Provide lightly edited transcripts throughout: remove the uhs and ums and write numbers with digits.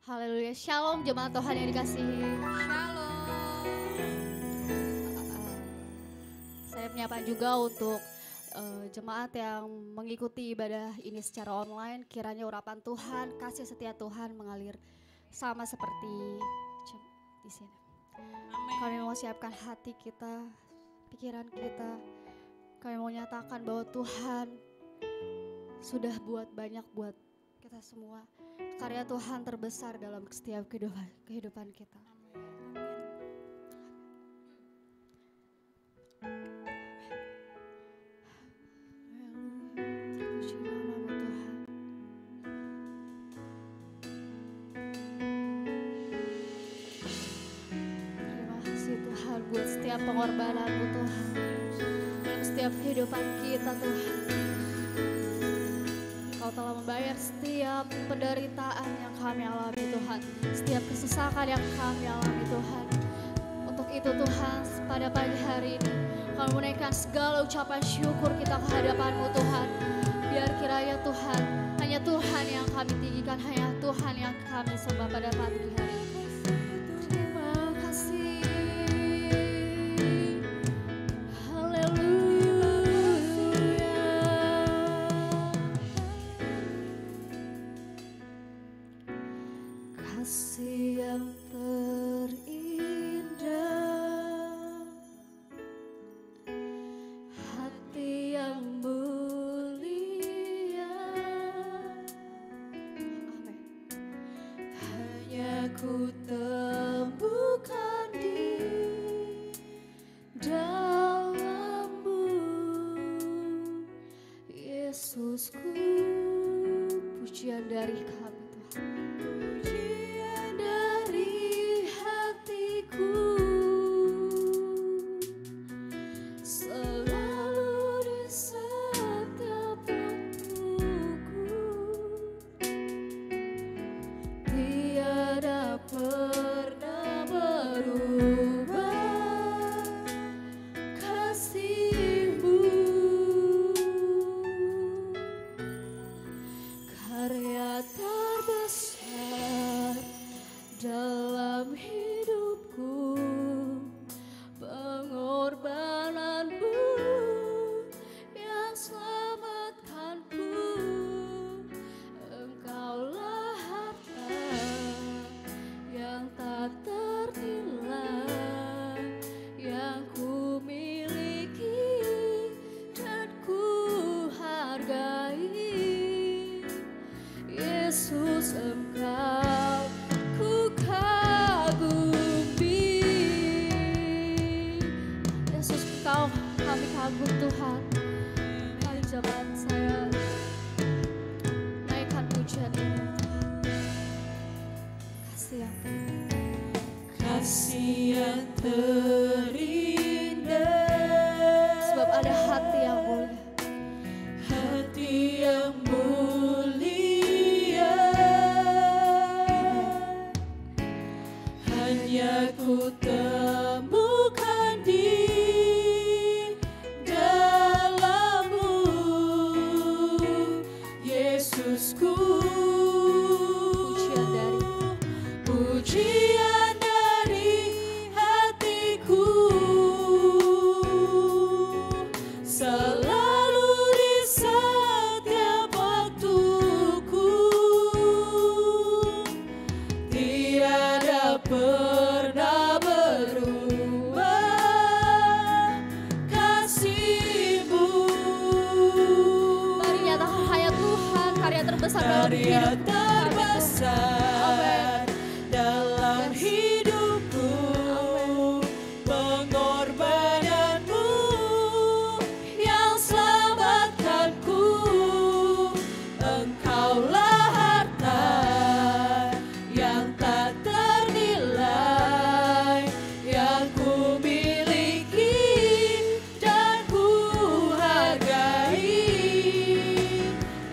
Haleluya, shalom jemaat Tuhan yang dikasihi. Shalom. Saya menyapa juga untuk jemaat yang mengikuti ibadah ini secara online. Kiranya urapan Tuhan, kasih setia Tuhan mengalir sama seperti di sini. Amin. Kami mau siapkan hati kita, pikiran kita. Kami mau nyatakan bahwa Tuhan sudah buat banyak buat kita semua. Karya Tuhan terbesar dalam setiap kehidupan kita. Terpuji namamu Tuhan. Terima kasih Tuhan buat setiap pengorbananmu Tuhan. Dalam setiap kehidupan kita Tuhan. Kau telah membayar setiap penderitaan yang kami alami Tuhan. Setiap kesesakan yang kami alami Tuhan. Untuk itu Tuhan pada pagi hari ini kami menaikkan segala ucapan syukur kita ke hadapan-Mu Tuhan. Biar kiranya Tuhan, hanya Tuhan yang kami tinggikan, hanya Tuhan yang kami sembah pada pagi hari ini. Terima kasih. Kasih yang terindah, hati yang mulia. Amin. Hanya ku temukan di dalam-Mu, Yesusku. Pujian dari kami Tuhan.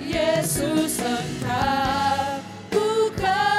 Yesus engkau bukan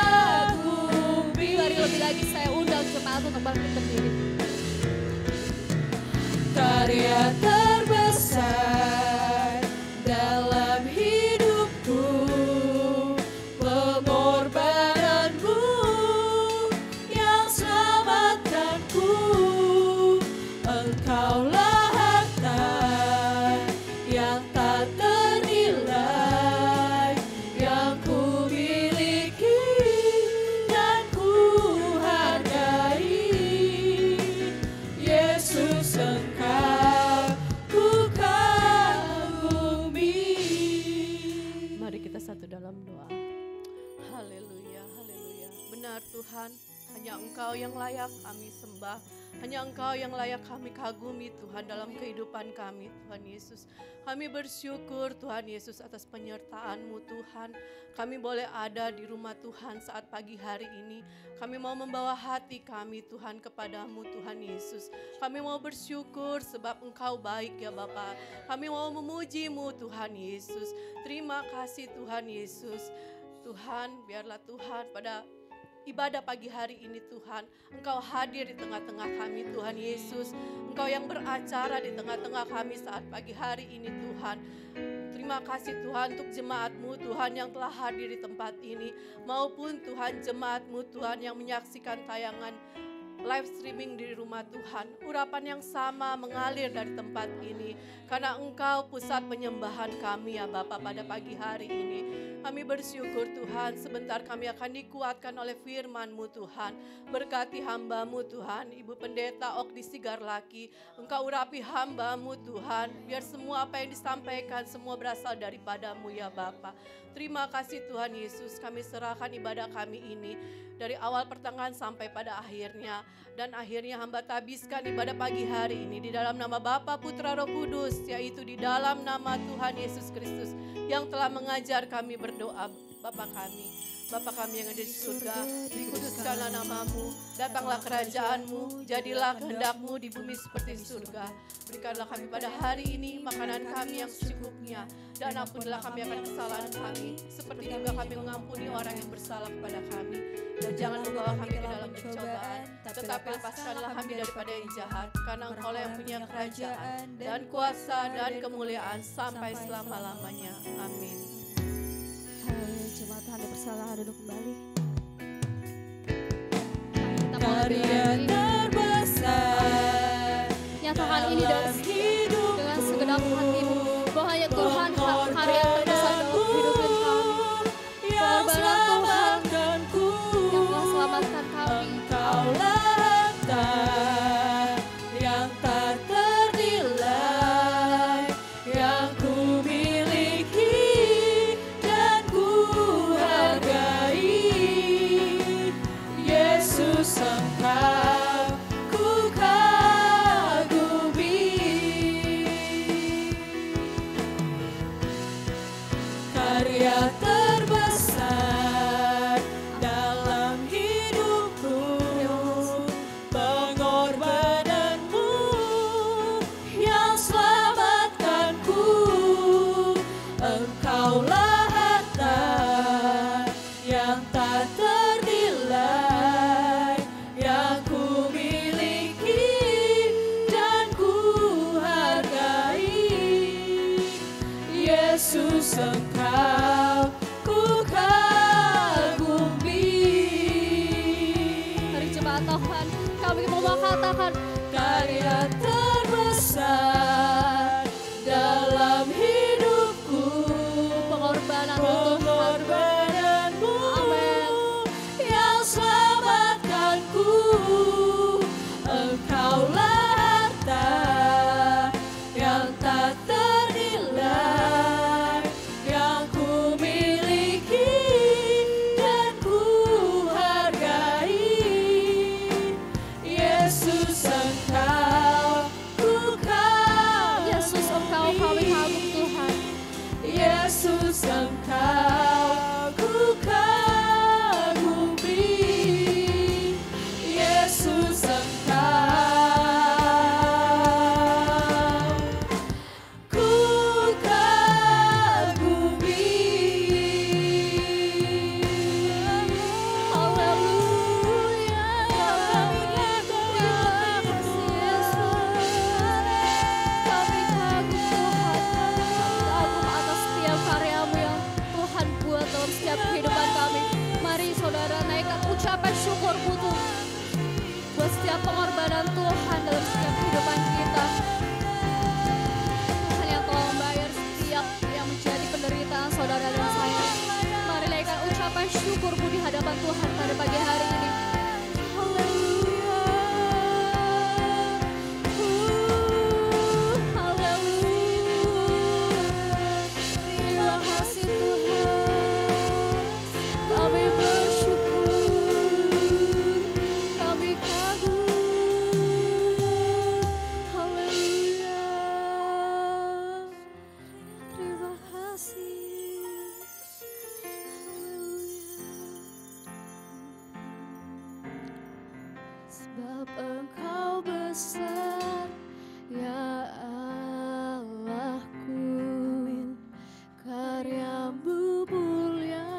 itu dalam doa. Haleluya, haleluya. Benar Tuhan, hanya Engkau yang layak kami sembah. Hanya Engkau yang layak kami kagumi Tuhan dalam kehidupan kami Tuhan Yesus. Kami bersyukur Tuhan Yesus atas penyertaan-Mu Tuhan. Kami boleh ada di rumah Tuhan saat pagi hari ini. Kami mau membawa hati kami Tuhan kepadamu Tuhan Yesus. Kami mau bersyukur sebab Engkau baik ya Bapa. Kami mau memuji-Mu Tuhan Yesus. Terima kasih Tuhan Yesus. Tuhan, biarlah Tuhan pada ibadah pagi hari ini Tuhan, Engkau hadir di tengah-tengah kami Tuhan Yesus. Engkau yang beracara di tengah-tengah kami saat pagi hari ini Tuhan. Terima kasih Tuhan untuk jemaat-Mu Tuhan yang telah hadir di tempat ini, maupun Tuhan jemaat-Mu Tuhan yang menyaksikan tayangan live streaming di rumah Tuhan. Urapan yang sama mengalir dari tempat ini, karena Engkau pusat penyembahan kami ya Bapa pada pagi hari ini. Kami bersyukur Tuhan, sebentar kami akan dikuatkan oleh firman-Mu Tuhan. Berkati hamba-Mu Tuhan, Ibu Pendeta Okdi Sigarlaki. Engkau urapi hamba-Mu Tuhan, biar semua apa yang disampaikan semua berasal daripada-Mu ya Bapa. Terima kasih Tuhan Yesus, kami serahkan ibadah kami ini dari awal pertengahan sampai pada akhirnya. Dan akhirnya hamba tabiskan ibadah pagi hari ini di dalam nama Bapa, Putra, Roh Kudus, yaitu di dalam nama Tuhan Yesus Kristus yang telah mengajar kami berdoa. Bapa kami yang ada di surga, dikuduskanlah namamu, datanglah kerajaanmu, jadilah kehendak-Mu di bumi seperti di surga. Berikanlah kami pada hari ini makanan kami yang secukupnya, dan ampunilah kami akan kesalahan kami, seperti juga kami mengampuni orang yang bersalah kepada kami. Dan jangan membawa kami ke dalam pencobaan, tetapi lepaskanlah kami daripada yang jahat, karena Engkau yang punya kerajaan, dan kuasa, dan kemuliaan, sampai selama-lamanya. Amin. Haleluya, jemaat Tuhan bersalah duduk kembali. Karya terbesar Nyatakan ini dengan segenap hatimu, bahwa hanya Tuhan karya terbesar dalam kehidupan kami. Pengorbanan Tuhan yang telah selamatkan kami. Engkaulah harta yang tak ternilai, yang ku miliki dan ku hargai. Yesus, Engkau ku kagumi. Karya terbesar dalam hidupku, pengorbananmu yang selamatkanku. Engkaulah harta yang tak ternilai, yang ku miliki dan ku hargai. Yesus, Engkau ku kagumi. Hari jemaat Tuhan, kami mau katakan Karya terbesar dalam hidupku, pengorbananmu yang selamatkanku. Engkaulah harta yang tak ternilai, yang ku miliki dan ku hargai. Yesus, Engkau ku kagumi. Yesus, Engkau kami kagum Tuhan. Yesus, Engkau ku kagumi. Yesus, Engkau ku kagumi. Haleluya. Kami kagum Tuhan. Kagum atas setiap karya-Mu yang Tuhan buat dalam setiap kehidupan kami. Mari saudara naikkan ucapan syukur butuh buat setiap pengorbanan Tuhan dalam setiap kehidupan kita. Tuhan yang telah membayar setiap yang menjadi penderitaan saudara dan saya. Mari naikkan ucapan syukurmu di hadapan Tuhan pada pagi hari ini. Haleluya. Haleluya. Terima kasih Tuhan. Sebab Engkau besar, ya Allahku, karya-Mu mulia,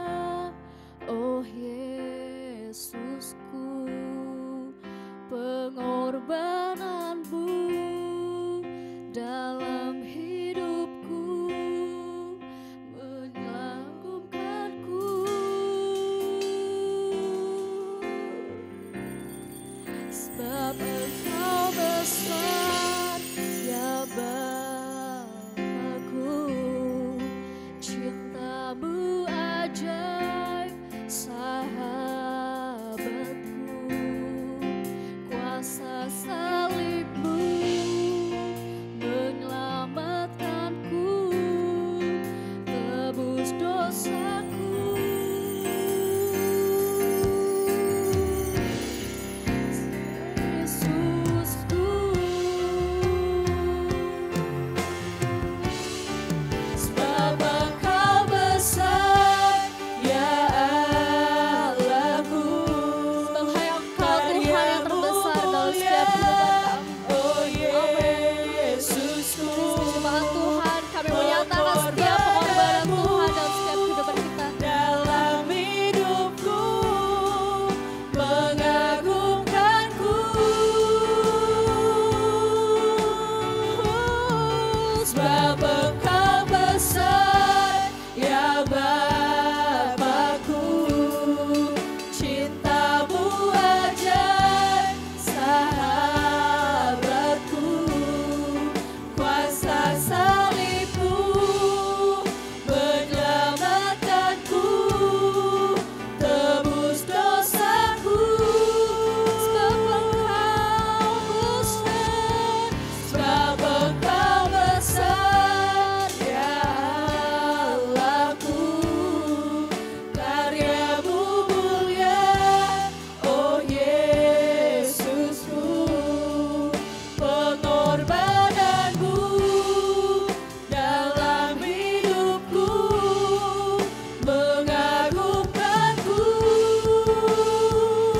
oh Yesusku, pengorbanan-Mu dalam hidupku mengagumkanku. Sebab Engkau besar, ya Bapa-Ku, cinta-Mu ajaib, sahabatku, kuasa salib-Mu menyelamatkanku, tebus dosaku. Yesusku, sebab Engkau besar, ya Allahku, sebab Engkau Tuhan yang terbesar dalam setiap kehidupan kami. Oh Yesusku, Tuhan Tuhan, kami menyatakan setiap pengorbanan Tuhan dalam setiap kehidupan kita. dalam hidupku mengagumkanku. Sebab Engkau besar, ya Bapa-Ku, cinta-Mu ajaib, sahabatku, kuasa salib-Mu menyelamatkanku, tebus dosaku. Sebab Engkau besar, Sebab Engkau besar, ya Allahku, karya-Mu mulia, oh Yesusku, pengorbanan-Mu dalam hidupku mengagumkanku.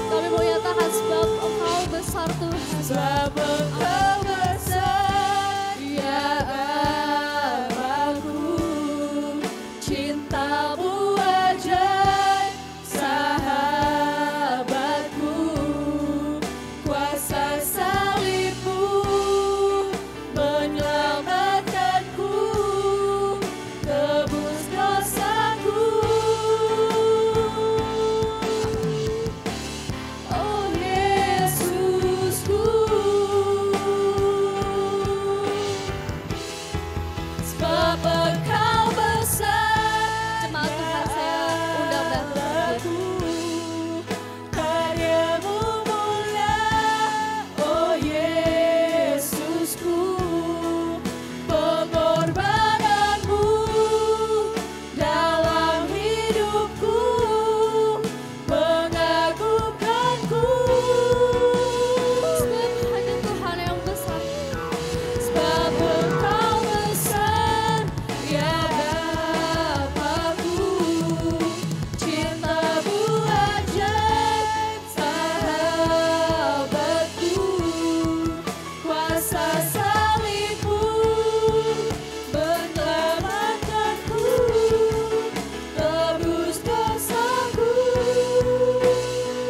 kami menyatakan sebab Engkau besar Tuhan. Sebab Engkau besar, ya Bapa-Ku, cinta-Mu ajaib, sahabatku, kuasa salib-Mu menyelamatkanku, tebus dosaku. Oh Yesusku, sebab Engkau besar, Jemaat Tuhan, saya undang dan Allahku, karya-Mu mulia, oh Yesusku, pengorbanan-Mu dalam hidupku mengagumkanku. sebab hanya Tuhan yang besar. Sebab Engkau besar, ya Bapa-Ku, cinta-Mu ajaib, sahabatku, kuasa salib-Mu menyelamatkanku, tebus dosaku.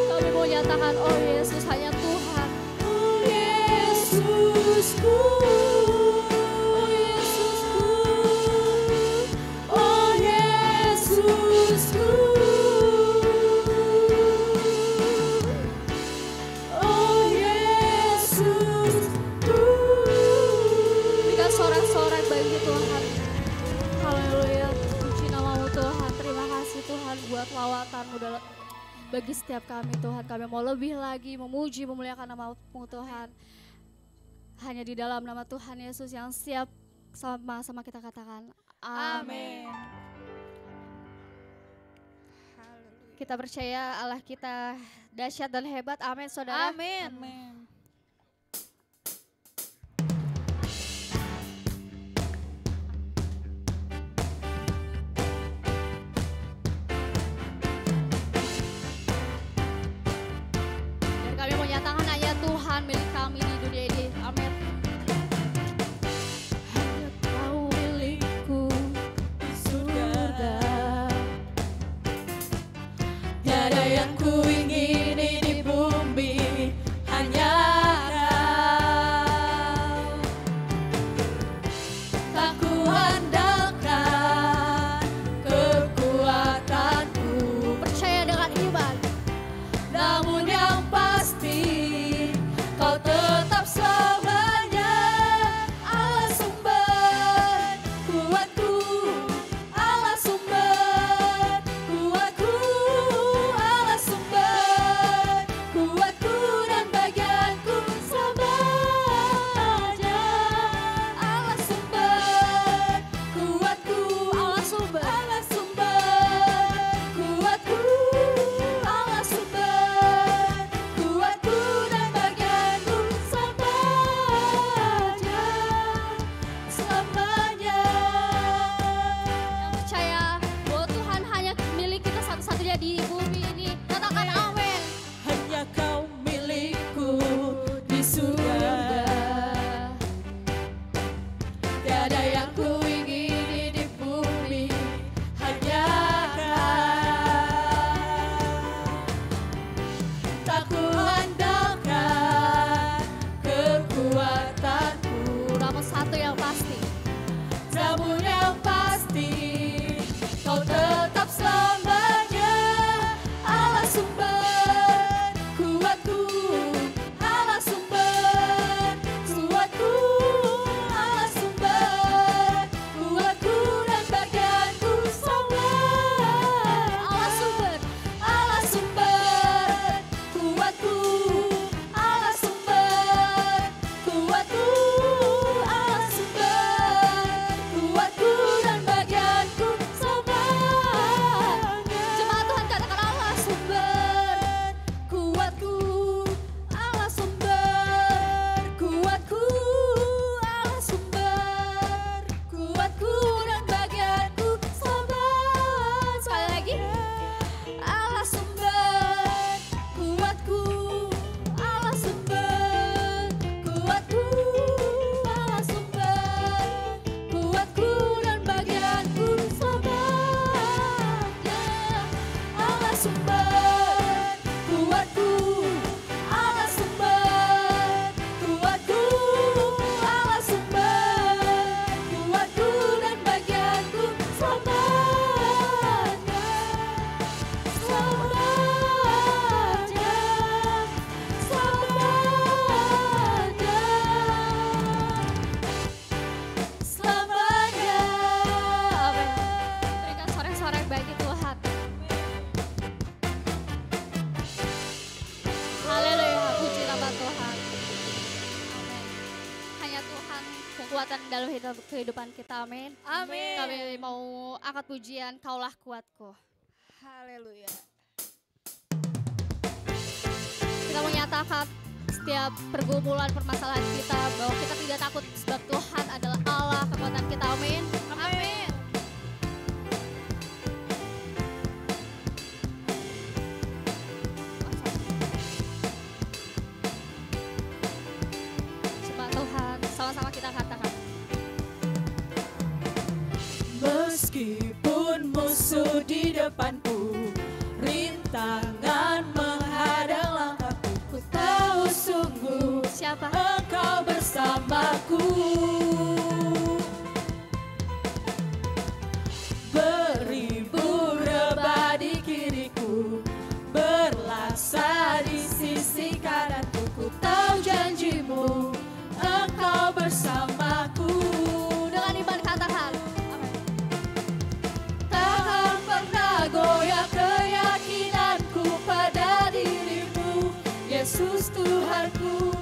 Kami mau nyatakan, oh Yesus hanya Tuhan. Oh Yesusku, oh Yesusku, oh Yesusku, oh Yesusku. Berikan sorak-sorak bagi Tuhan. Haleluya, puji nama-Mu Tuhan. Terima kasih Tuhan buat lawatan-Mu bagi setiap kami Tuhan. Kami mau lebih lagi memuji, memuliakan nama-Mu Tuhan. Hanya di dalam nama Tuhan Yesus yang siap sama-sama kita katakan amin. Kita percaya Allah kita dahsyat dan hebat. Amin saudara. Amin. Dan kami mau nyatakan hanya sorak bagi Tuhan. Haleluya, puji nama Tuhan. Amin. Hanya Tuhan kekuatan dalam kehidupan kita, amin. Amin. Kami mau angkat pujian, Kaulah Kuatku. Haleluya. Kita menyatakan setiap pergumulan permasalahan kita bahwa kita tidak takut sebab Tuhan adalah Allah kekuatan kita, amin. Amin. Sebab Tuhan, sama-sama kita katakan. Meskipun musuh di depanku, rintangan menghadang langkahku, ku tahu sungguh Siapa? Engkau bersamaku. Beribu rebah di kiriku, berlaksa di sisi kananku, ku tahu janjimu Engkau bersamaku. Dengan iman katakan. Takkan pernah goyah keyakinanku pada dirimu, Yesus Tuhanku.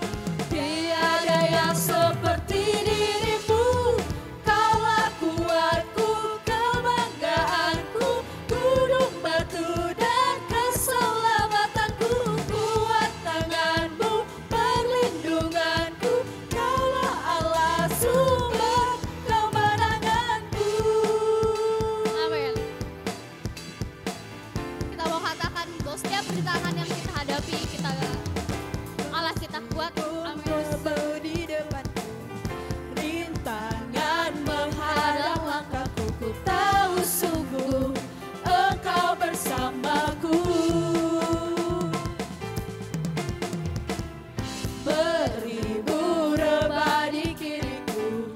Tiada yang seperti dirimu, Kaulah kuatku, kebanggaanku, gunung batu dan keselamatanku. Kuat tanganmu, perlindunganku, Kaulah Allah sumber kemenanganku. Amin. Kita mau katakan bahwa setiap rintangan yang kita hadapi, Allah kita kuat. Amin. Berbau di depanku, rintangan menghadang langkahku, ku tahu sungguh Engkau bersamaku. Beribu rebah di kiriku,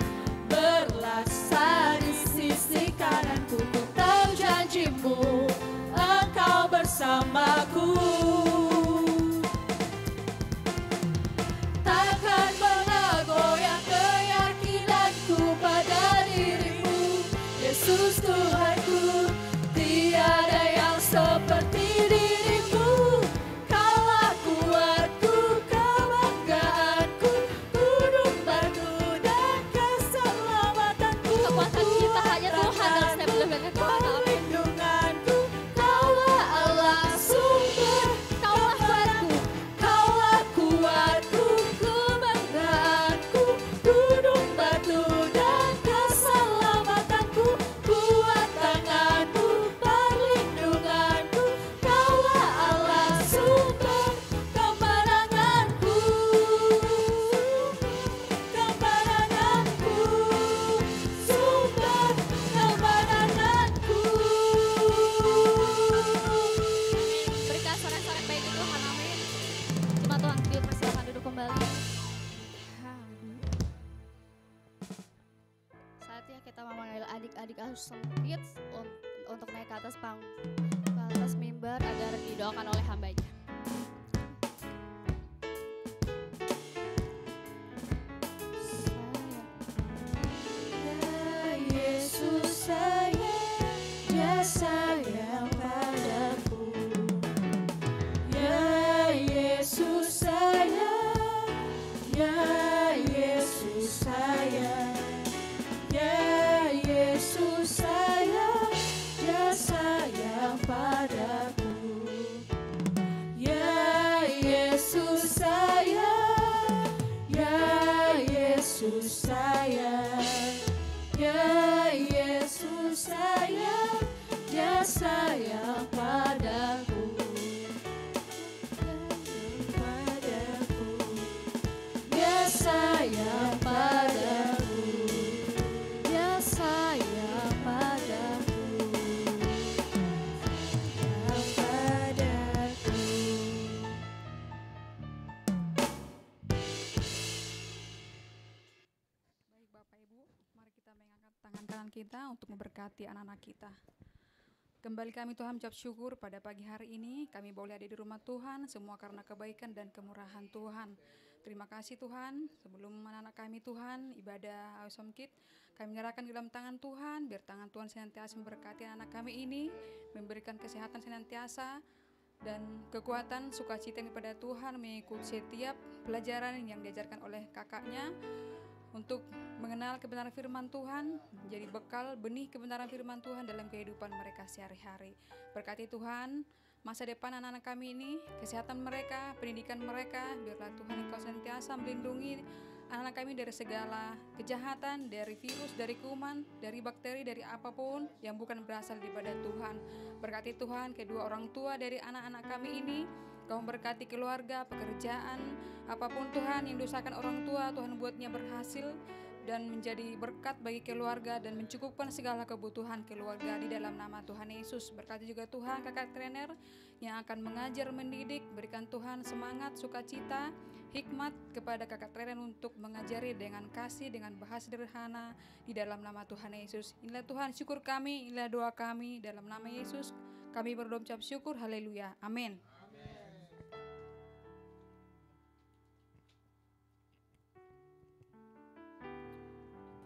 berlaksa di sisi kananku, ku tahu janjimu Engkau bersamaku. Takkan pernah goyah keyakinanku pada dirimu, Yesus Tuhanku. Tiada yang seperti dirimu, Kaulah kuatku, kebanggaanku, gunung batu dan keselamatanku. Kekuatan kita hanya Tuhan dalam setiap lembaga kita. Amin. Perlindunganku, Kaulah Allah sumber, Kaulah kuatku, Kaulah kuatku, kebanggaanku, gunung batu dan keselamatanku. Kuat tanganmu, perlindunganku, Kaulah Allah sumber kemenanganku. Kemenanganku, sumber kemenanganku. Berikan sorak-sorak bagi Tuhan, amin. Cuma Tuhan, dipersilakan duduk kembali. Saatnya kita memanggil adik-adik Awesome Kids untuk naik ke atas ke atas mimbar agar didoakan oleh hambanya. Ya Yesus sayang, Dia sayang padaku. Ya Yesus sayang, Ya Yesus sayang, Ya Yesus sayang, Dia sayang padaku. Ya Yesus sayang, Ya Yesus sayang, Ya Yesus sayang, Dia sayang padaku. Padaku, Dia sayang padaku, Dia sayang padaku, sayang padaku. Baik Bapak Ibu, mari kita mengangkat tangan kanan kita untuk memberkati anak-anak kita. Kembali kami Tuhan mengucap syukur pada pagi hari ini, kami boleh ada di rumah Tuhan, semua karena kebaikan dan kemurahan Tuhan. terima kasih Tuhan. Sebelum anak-anak kami Tuhan, ibadah Awesome Kid, kami menyerahkan di dalam tangan Tuhan, biar tangan Tuhan senantiasa memberkati anak kami ini, memberikan kesehatan senantiasa, dan kekuatan sukacita kepada Tuhan mengikuti setiap pelajaran yang diajarkan oleh kakaknya, untuk mengenal kebenaran firman Tuhan, menjadi bekal benih kebenaran firman Tuhan dalam kehidupan mereka sehari-hari. Berkati Tuhan masa depan anak-anak kami ini, kesehatan mereka, pendidikan mereka, biarlah Tuhan Engkau senantiasa melindungi anak-anak kami dari segala kejahatan, dari virus, dari kuman, dari bakteri, dari apapun yang bukan berasal daripada Tuhan. Berkati Tuhan kedua orang tua dari anak-anak kami ini, Kau berkati keluarga, pekerjaan, apapun Tuhan yang diusahakan orang tua, Tuhan buatnya berhasil dan menjadi berkat bagi keluarga dan mencukupkan segala kebutuhan keluarga di dalam nama Tuhan Yesus. Berkati juga Tuhan kakak trainer yang akan mengajar, mendidik, berikan Tuhan semangat, sukacita, hikmat kepada kakak trainer untuk mengajari dengan kasih, dengan bahasa sederhana di dalam nama Tuhan Yesus. Inilah Tuhan syukur kami, inilah doa kami dalam nama Yesus. Kami berdoa ucap syukur, haleluya, amin.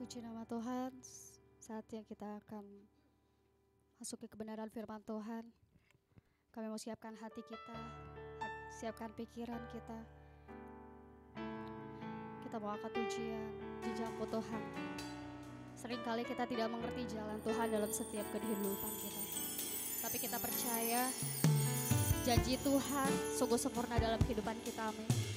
Puji nama Tuhan, saatnya kita akan masuk ke kebenaran firman Tuhan. Kami mau siapkan hati kita, siapkan pikiran kita. Kita mau angkat pujian, jejak-Mu Tuhan. Seringkali kita tidak mengerti jalan Tuhan dalam setiap kehidupan kita. Tapi kita percaya janji Tuhan sungguh sempurna dalam kehidupan kita, amin.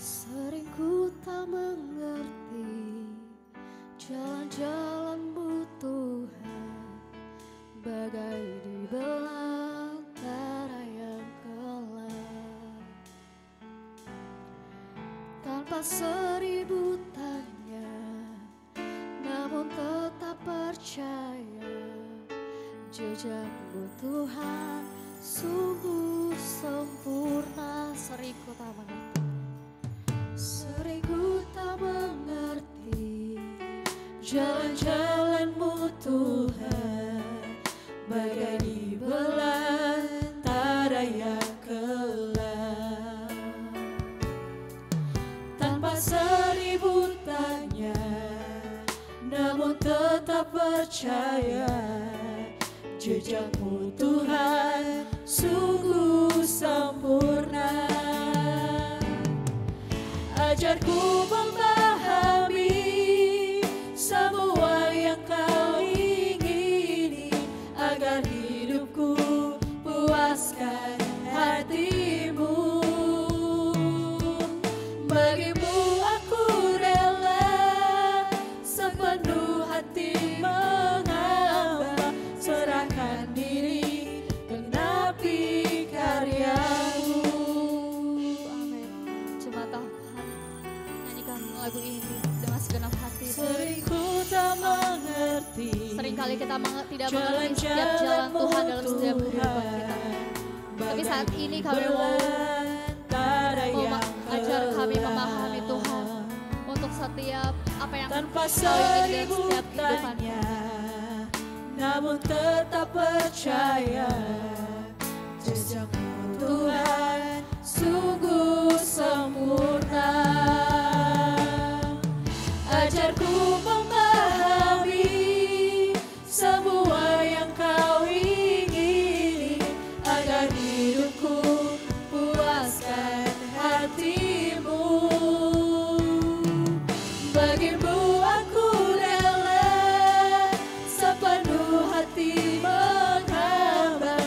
Sering ku tak mengerti jalan-jalan-Mu Tuhan, bagai di belantara yang gelap. Tanpa seribu tanya, namun tetap percaya, jejak-Mu Tuhan sungguh sempurna. Sering ku tak mengerti, sering ku tak mengerti jalan-jalan-Mu Tuhan, bagai di belantara yang gelap. Tanpa seribu tanya, namun tetap percaya, jejak-Mu Tuhan sungguh sempurna. Ajarku memahami semua yang Kau ingini, agar hidupku puaskan hati-Mu. Bagi-Mu aku rela sepenuh hati mengambang, serahkan diri, genapi karya-Mu. amin. Cuma Tuhan nyanyikan lagu ini dengan segenap hati. Sering ku tak mengerti, Seringkali kita tidak mengerti setiap jalan Tuhan dalam setiap kehidupan kita. Tapi saat ini kami mau ajar kami memahami Tuhan untuk setiap apa yang tanpa Kau ingin dalam seribu setiap kehidupan tanya, namun tetap percaya, jejak-Mu Tuhan sungguh sempurna. Ajarku memahami semua yang Kau ingini, agar hidupku puaskan hati-Mu. Bagi-Mu aku rela sepenuh hati menghamba,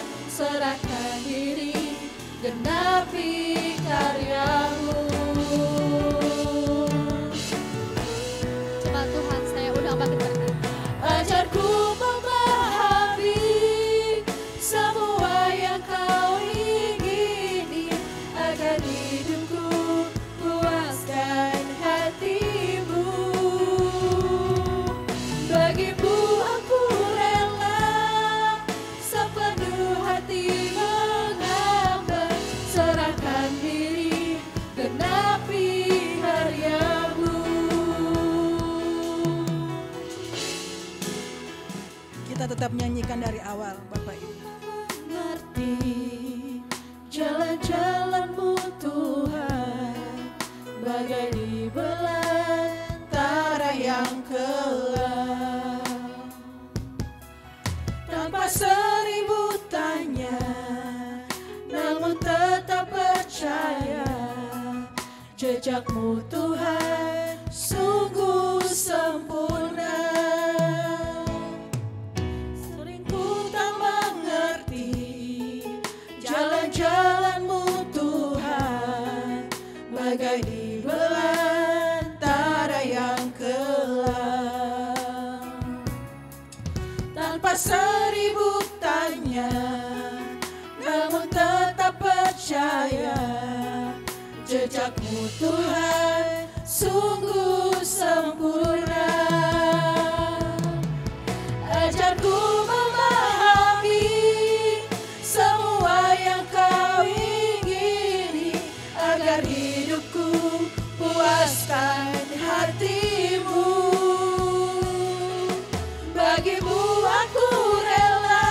nyanyikan dari awal Bapak Ibu. Ngerti jalan-jalanmu Tuhan, bagai di belantara yang kelam. Tanpa seribu tanya, namun tetap percaya, jejakmu Tuhan sungguh sempurna. Sering ku tak mengerti jalan-jalanmu Tuhan, bagai di belantara yang kelam. Tanpa seribu tanya, namun tetap percaya, jejakmu Tuhan sungguh sempurna. Ajarku memahami semua yang kau ingini, agar hidupku puaskan hatimu. Bagimu aku rela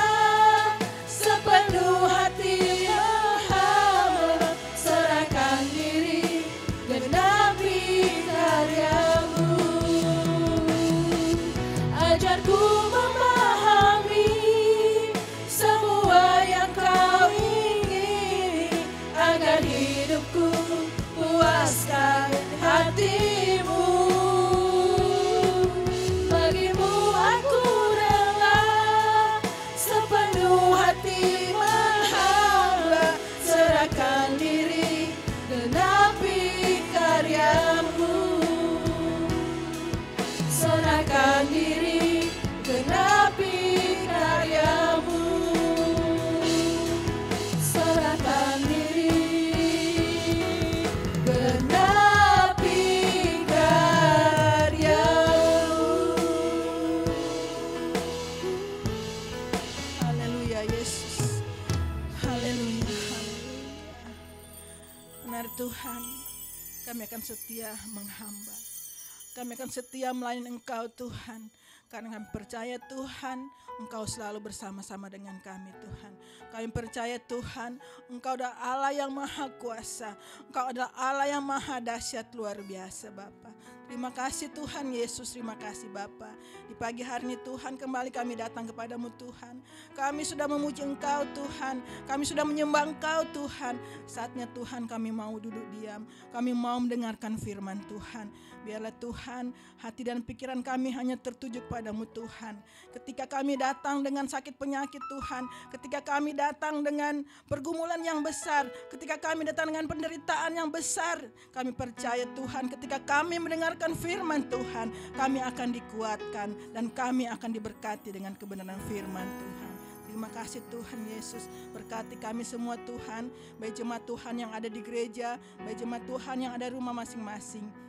sepenuh hati menghamba, serahkan diri genapi karyamu. Ajarku memahami semua yang kau ingini, agar hidupku puaskan hatimu. Bagimu aku rela sepenuh hati menghamba, serahkan diri genapi karyamu. Serahkan diri genapi karyamu. Serahkan diri genapi karyamu. Haleluya Yesus. Haleluya. Benar Tuhan, kami akan setia menghamba. Kami akan setia melayani Engkau Tuhan. Karena kami percaya Tuhan, Engkau selalu bersama-sama dengan kami Tuhan. Kami percaya Tuhan, Engkau adalah Allah yang maha kuasa. Engkau adalah Allah yang maha dahsyat luar biasa Bapa. Terima kasih Tuhan Yesus, terima kasih Bapa. Di pagi hari ini Tuhan, kembali kami datang kepadamu Tuhan. Kami sudah memuji Engkau Tuhan, kami sudah menyembah Engkau Tuhan. Saatnya Tuhan kami mau duduk diam, kami mau mendengarkan firman Tuhan. Biarlah Tuhan, hati dan pikiran kami hanya tertuju padamu Tuhan. Ketika kami datang dengan sakit penyakit Tuhan, ketika kami datang dengan pergumulan yang besar, ketika kami datang dengan penderitaan yang besar, kami percaya Tuhan, ketika kami mendengarkan firman Tuhan, kami akan dikuatkan dan kami akan diberkati dengan kebenaran firman Tuhan. Terima kasih Tuhan Yesus, berkati kami semua Tuhan, baik jemaat Tuhan yang ada di gereja, baik jemaat Tuhan yang ada di rumah masing-masing.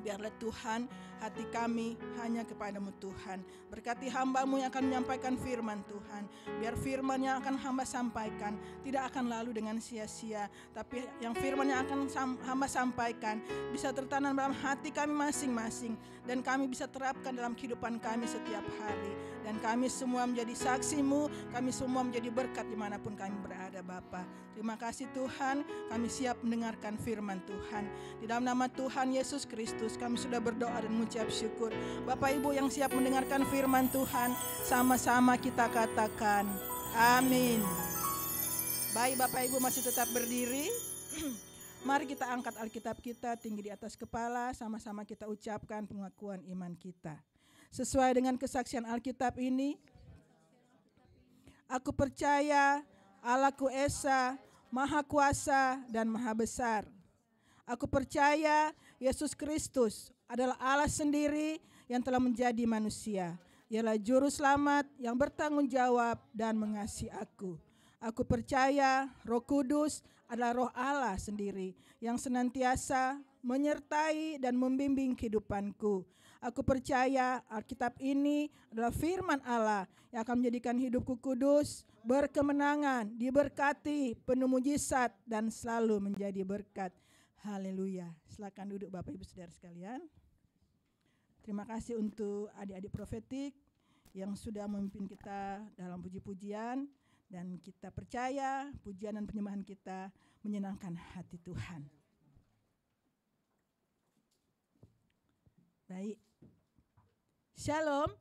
Biarlah Tuhan, hati kami hanya kepadamu Tuhan. Berkati hamba-Mu yang akan menyampaikan firman Tuhan. Biar firman yang akan hamba sampaikan tidak akan lalu dengan sia-sia, tapi yang firman yang akan hamba sampaikan bisa tertanam dalam hati kami masing-masing, dan kami bisa terapkan dalam kehidupan kami setiap hari. Dan kami semua menjadi saksi-Mu, kami semua menjadi berkat dimanapun kami berada Bapa. Terima kasih Tuhan, kami siap mendengarkan firman Tuhan. Di dalam nama Tuhan Yesus Kristus kami sudah berdoa dan mengucap syukur. Bapak Ibu yang siap mendengarkan firman Tuhan, sama-sama kita katakan amin. Baik, Bapak Ibu masih tetap berdiri. Mari kita angkat Alkitab kita tinggi di atas kepala, sama-sama kita ucapkan pengakuan iman kita. Sesuai dengan kesaksian Alkitab ini, aku percaya Allahku Esa, Maha Kuasa dan Maha Besar. Aku percaya Yesus Kristus adalah Allah sendiri yang telah menjadi manusia. Ialah Juru Selamat yang bertanggung jawab dan mengasihi aku. Aku percaya Roh Kudus adalah Roh Allah sendiri yang senantiasa menyertai dan membimbing kehidupanku. Aku percaya Alkitab ini adalah firman Allah yang akan menjadikan hidupku kudus, berkemenangan, diberkati, penuh mujizat, dan selalu menjadi berkat. Haleluya. Silakan duduk Bapak Ibu Saudara sekalian. Terima kasih untuk adik-adik profetik yang sudah memimpin kita dalam puji-pujian, dan kita percaya pujian dan penyembahan kita menyenangkan hati Tuhan. Baik. Shalom.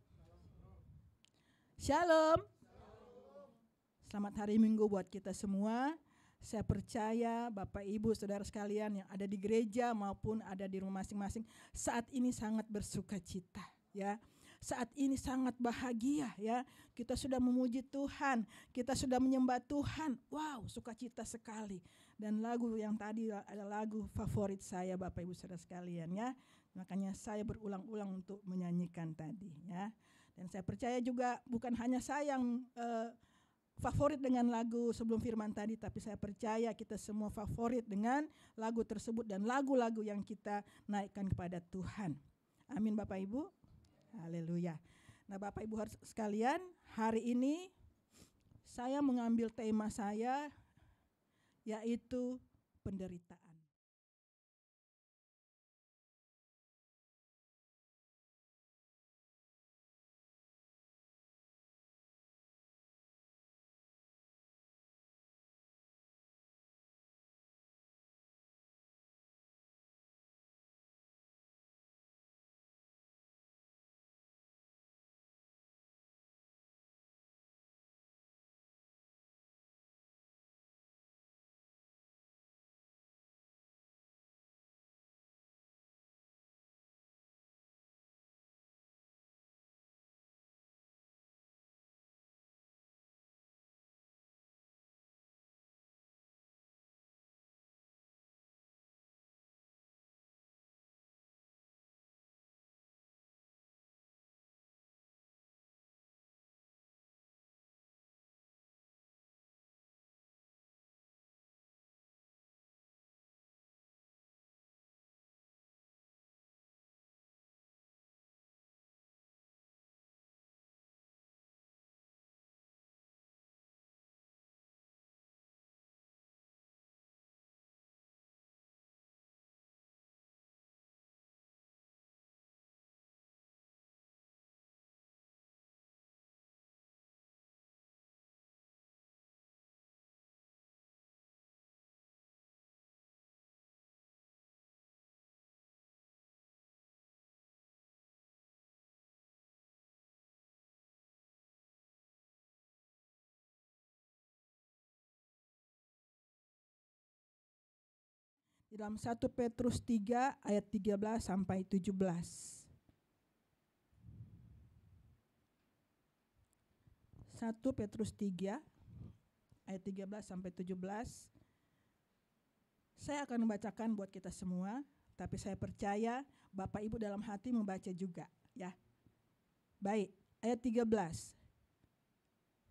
Shalom. Selamat hari Minggu buat kita semua. Saya percaya Bapak Ibu Saudara sekalian yang ada di gereja maupun ada di rumah masing-masing saat ini sangat bersukacita, ya. Saat ini sangat bahagia, ya. Kita sudah memuji Tuhan, kita sudah menyembah Tuhan. Wow, sukacita sekali. Dan lagu yang tadi adalah lagu favorit saya Bapak Ibu Saudara sekalian, ya. Makanya saya berulang-ulang untuk menyanyikan tadi, ya. Dan saya percaya juga bukan hanya saya yang favorit dengan lagu sebelum firman tadi, tapi saya percaya kita semua favorit dengan lagu tersebut dan lagu-lagu yang kita naikkan kepada Tuhan. Amin Bapak Ibu. Haleluya. Nah Bapak Ibu sekalian, hari ini saya mengambil tema saya yaitu penderitaan. Di dalam 1 Petrus 3 ayat 13 sampai 17. 1 Petrus 3 ayat 13 sampai 17. Saya akan membacakan buat kita semua, tapi saya percaya Bapak Ibu dalam hati membaca juga, ya. Baik, ayat 13.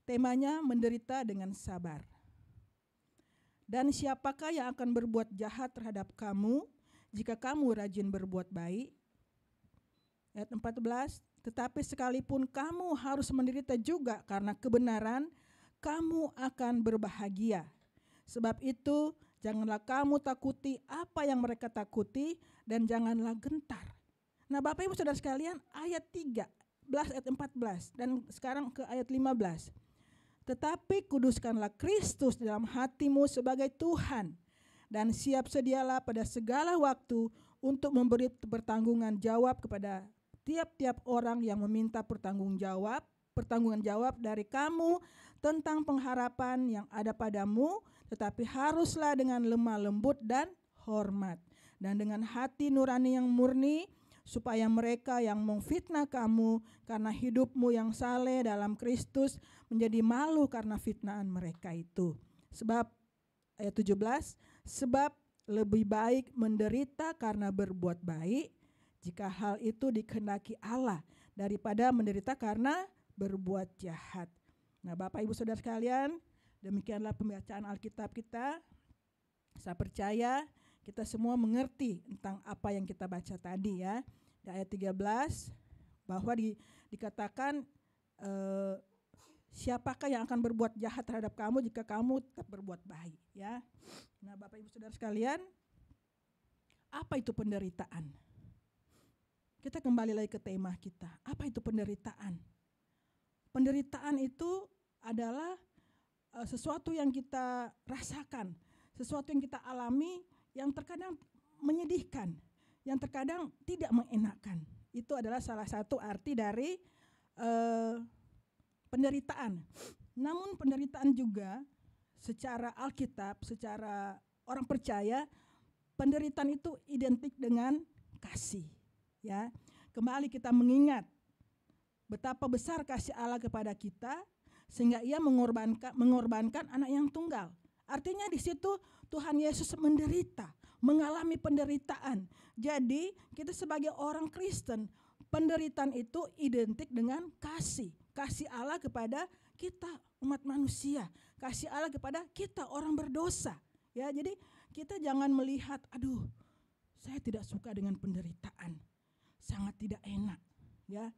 Temanya menderita dengan sabar. Dan siapakah yang akan berbuat jahat terhadap kamu jika kamu rajin berbuat baik? Ayat 14, tetapi sekalipun kamu harus menderita juga karena kebenaran, kamu akan berbahagia. Sebab itu, janganlah kamu takuti apa yang mereka takuti dan janganlah gentar. Nah Bapak Ibu Saudara sekalian, ayat 13, ayat 14 dan sekarang ke ayat 15. Tetapi kuduskanlah Kristus dalam hatimu sebagai Tuhan, dan siap sedialah pada segala waktu untuk memberi pertanggungan jawab kepada tiap-tiap orang yang meminta pertanggungan jawab dari kamu tentang pengharapan yang ada padamu, tetapi haruslah dengan lemah lembut dan hormat, dan dengan hati nurani yang murni, supaya mereka yang memfitnah kamu karena hidupmu yang saleh dalam Kristus menjadi malu karena fitnaan mereka itu. Sebab ayat 17, sebab lebih baik menderita karena berbuat baik jika hal itu dikehendaki Allah daripada menderita karena berbuat jahat. Nah Bapak Ibu Saudara sekalian, demikianlah pembacaan Alkitab kita. Saya percaya kita semua mengerti tentang apa yang kita baca tadi, ya. Di ayat 13 bahwa dikatakan siapakah yang akan berbuat jahat terhadap kamu jika kamu tetap berbuat baik, ya. Nah Bapak Ibu Saudara sekalian, apa itu penderitaan? Kita kembali lagi ke tema kita. Apa itu penderitaan? penderitaan itu adalah sesuatu yang kita rasakan, sesuatu yang kita alami yang terkadang menyedihkan, yang terkadang tidak mengenakan. Itu adalah salah satu arti dari penderitaan. Namun penderitaan juga secara Alkitab, secara orang percaya, penderitaan itu identik dengan kasih. Ya, kembali kita mengingat betapa besar kasih Allah kepada kita sehingga Ia mengorbankan anak yang tunggal. Artinya di situ Tuhan Yesus menderita, mengalami penderitaan. Jadi kita sebagai orang Kristen, penderitaan itu identik dengan kasih Allah kepada kita umat manusia, kasih Allah kepada kita orang berdosa. Ya, jadi kita jangan melihat, aduh, saya tidak suka dengan penderitaan, sangat tidak enak. Ya,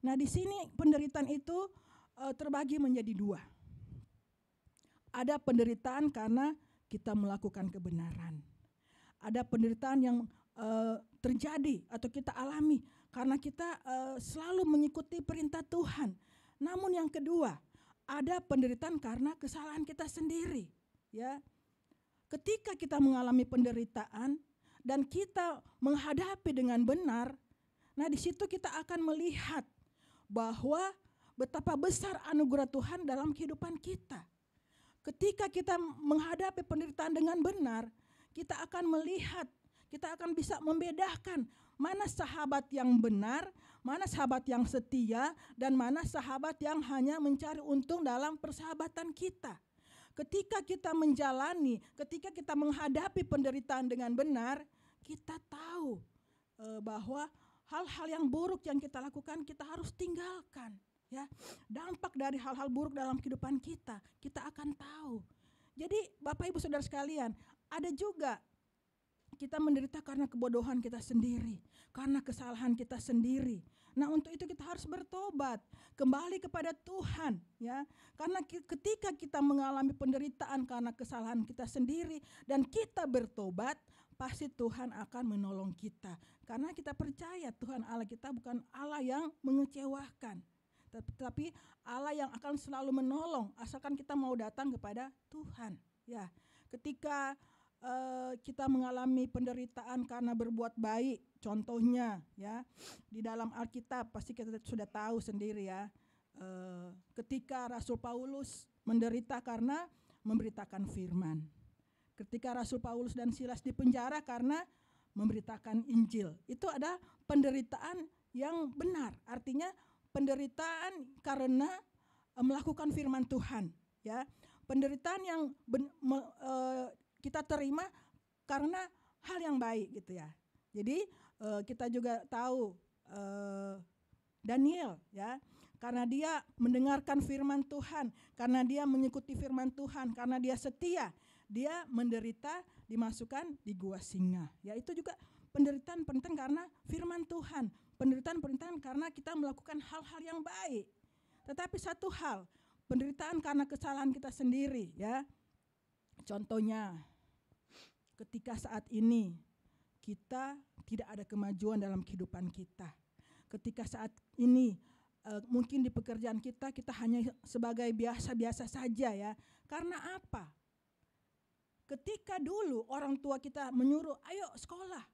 nah di sini penderitaan itu terbagi menjadi dua. Ada penderitaan karena kita melakukan kebenaran. Ada penderitaan yang terjadi atau kita alami karena kita selalu mengikuti perintah Tuhan. Namun yang kedua, ada penderitaan karena kesalahan kita sendiri. Ya, ketika kita mengalami penderitaan dan kita menghadapi dengan benar, nah di situ kita akan melihat bahwa betapa besar anugerah Tuhan dalam kehidupan kita. Ketika kita menghadapi penderitaan dengan benar, kita akan melihat, kita akan bisa membedakan mana sahabat yang benar, mana sahabat yang setia, dan mana sahabat yang hanya mencari untung dalam persahabatan kita. Ketika kita menjalani, ketika kita menghadapi penderitaan dengan benar, kita tahu bahwa hal-hal yang buruk yang kita lakukan kita harus tinggalkan. Ya, dampak dari hal-hal buruk dalam kehidupan kita akan tahu. Jadi Bapak Ibu Saudara sekalian, ada juga kita menderita karena kebodohan kita sendiri, karena kesalahan kita sendiri. Nah, untuk itu kita harus bertobat, kembali kepada Tuhan, ya. Karena ketika kita mengalami penderitaan karena kesalahan kita sendiri dan kita bertobat, pasti Tuhan akan menolong kita. Karena kita percaya Tuhan Allah kita bukan Allah yang mengecewakan, tetapi Allah yang akan selalu menolong asalkan kita mau datang kepada Tuhan. Ya, ketika kita mengalami penderitaan karena berbuat baik, contohnya ya di dalam Alkitab pasti kita sudah tahu sendiri ya, ketika Rasul Paulus menderita karena memberitakan firman, ketika Rasul Paulus dan Silas dipenjara karena memberitakan Injil, itu ada penderitaan yang benar, artinya penderitaan karena melakukan firman Tuhan, ya. Penderitaan yang kita terima karena hal yang baik gitu ya. Jadi kita juga tahu Daniel ya, karena dia mendengarkan firman Tuhan, karena dia mengikuti firman Tuhan, karena dia setia, dia menderita dimasukkan di gua singa. Ya, itu juga penderitaan karena firman Tuhan. Penderitaan karena kita melakukan hal-hal yang baik. Tetapi satu hal, penderitaan karena kesalahan kita sendiri ya. Contohnya, ketika saat ini kita tidak ada kemajuan dalam kehidupan kita. Ketika saat ini mungkin di pekerjaan kita hanya sebagai biasa-biasa saja ya. Karena apa? Ketika dulu orang tua kita menyuruh, ayo sekolah,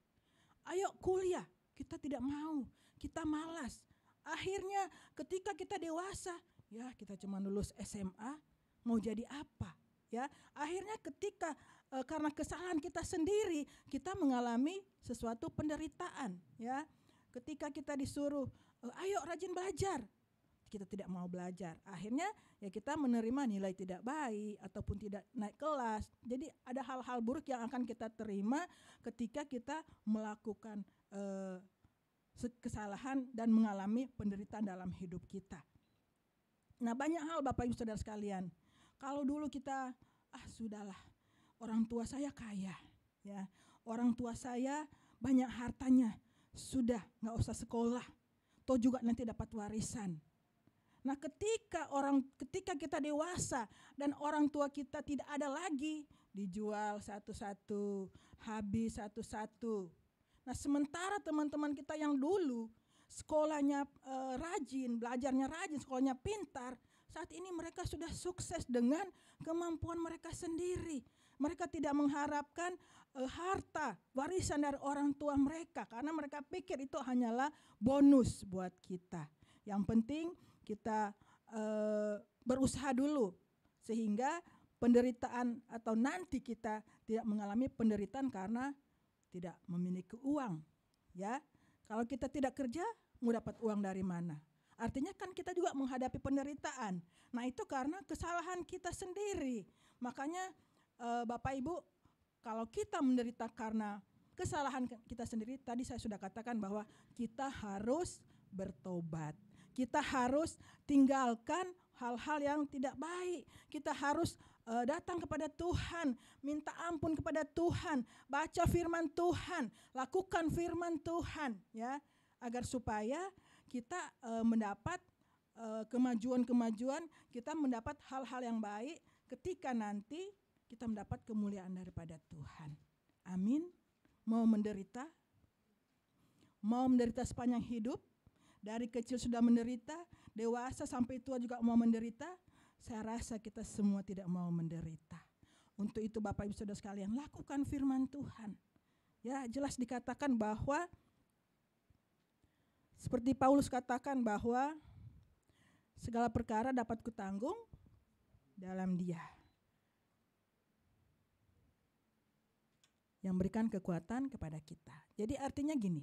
ayo kuliah, kita tidak mau, kita malas. Akhirnya ketika kita dewasa, ya kita cuma lulus SMA, mau jadi apa? Ya, akhirnya ketika karena kesalahan kita sendiri, kita mengalami sesuatu penderitaan. Ya, ketika kita disuruh, ayo rajin belajar, kita tidak mau belajar. Akhirnya ya kita menerima nilai tidak baik ataupun tidak naik kelas. Jadi ada hal-hal buruk yang akan kita terima ketika kita melakukan kesalahan dan mengalami penderitaan dalam hidup kita. Nah, banyak hal Bapak Ibu Saudara sekalian. Kalau dulu kita sudahlah, orang tua saya kaya, ya, orang tua saya banyak hartanya, sudah nggak usah sekolah, toh juga nanti dapat warisan. Nah, ketika kita dewasa dan orang tua kita tidak ada lagi, dijual satu-satu, habis satu-satu. Nah, sementara teman-teman kita yang dulu sekolahnya rajin, belajarnya rajin, sekolahnya pintar, saat ini mereka sudah sukses dengan kemampuan mereka sendiri. Mereka tidak mengharapkan harta, warisan dari orang tua mereka, karena mereka pikir itu hanyalah bonus buat kita. Yang penting kita berusaha dulu, sehingga penderitaan atau nanti kita tidak mengalami penderitaan karena tidak memiliki uang. Ya, kalau kita tidak kerja, mau dapat uang dari mana? Artinya kan kita juga menghadapi penderitaan. Nah itu karena kesalahan kita sendiri. Makanya Bapak Ibu, kalau kita menderita karena kesalahan kita sendiri, tadi saya sudah katakan bahwa kita harus bertobat. Kita harus tinggalkan hal-hal yang tidak baik. Kita harus datang kepada Tuhan, minta ampun kepada Tuhan, baca firman Tuhan, lakukan firman Tuhan, ya, agar supaya kita mendapat kemajuan-kemajuan, kita mendapat hal-hal yang baik ketika nanti kita mendapat kemuliaan daripada Tuhan. Amin. Mau menderita? Mau menderita sepanjang hidup? Dari kecil sudah menderita, dewasa sampai tua juga mau menderita? Saya rasa kita semua tidak mau menderita. Untuk itu Bapak Ibu Saudara sekalian, lakukan firman Tuhan. Ya, jelas dikatakan bahwa seperti Paulus katakan bahwa segala perkara dapat kutanggung dalam Dia yang berikan kekuatan kepada kita. Jadi artinya gini,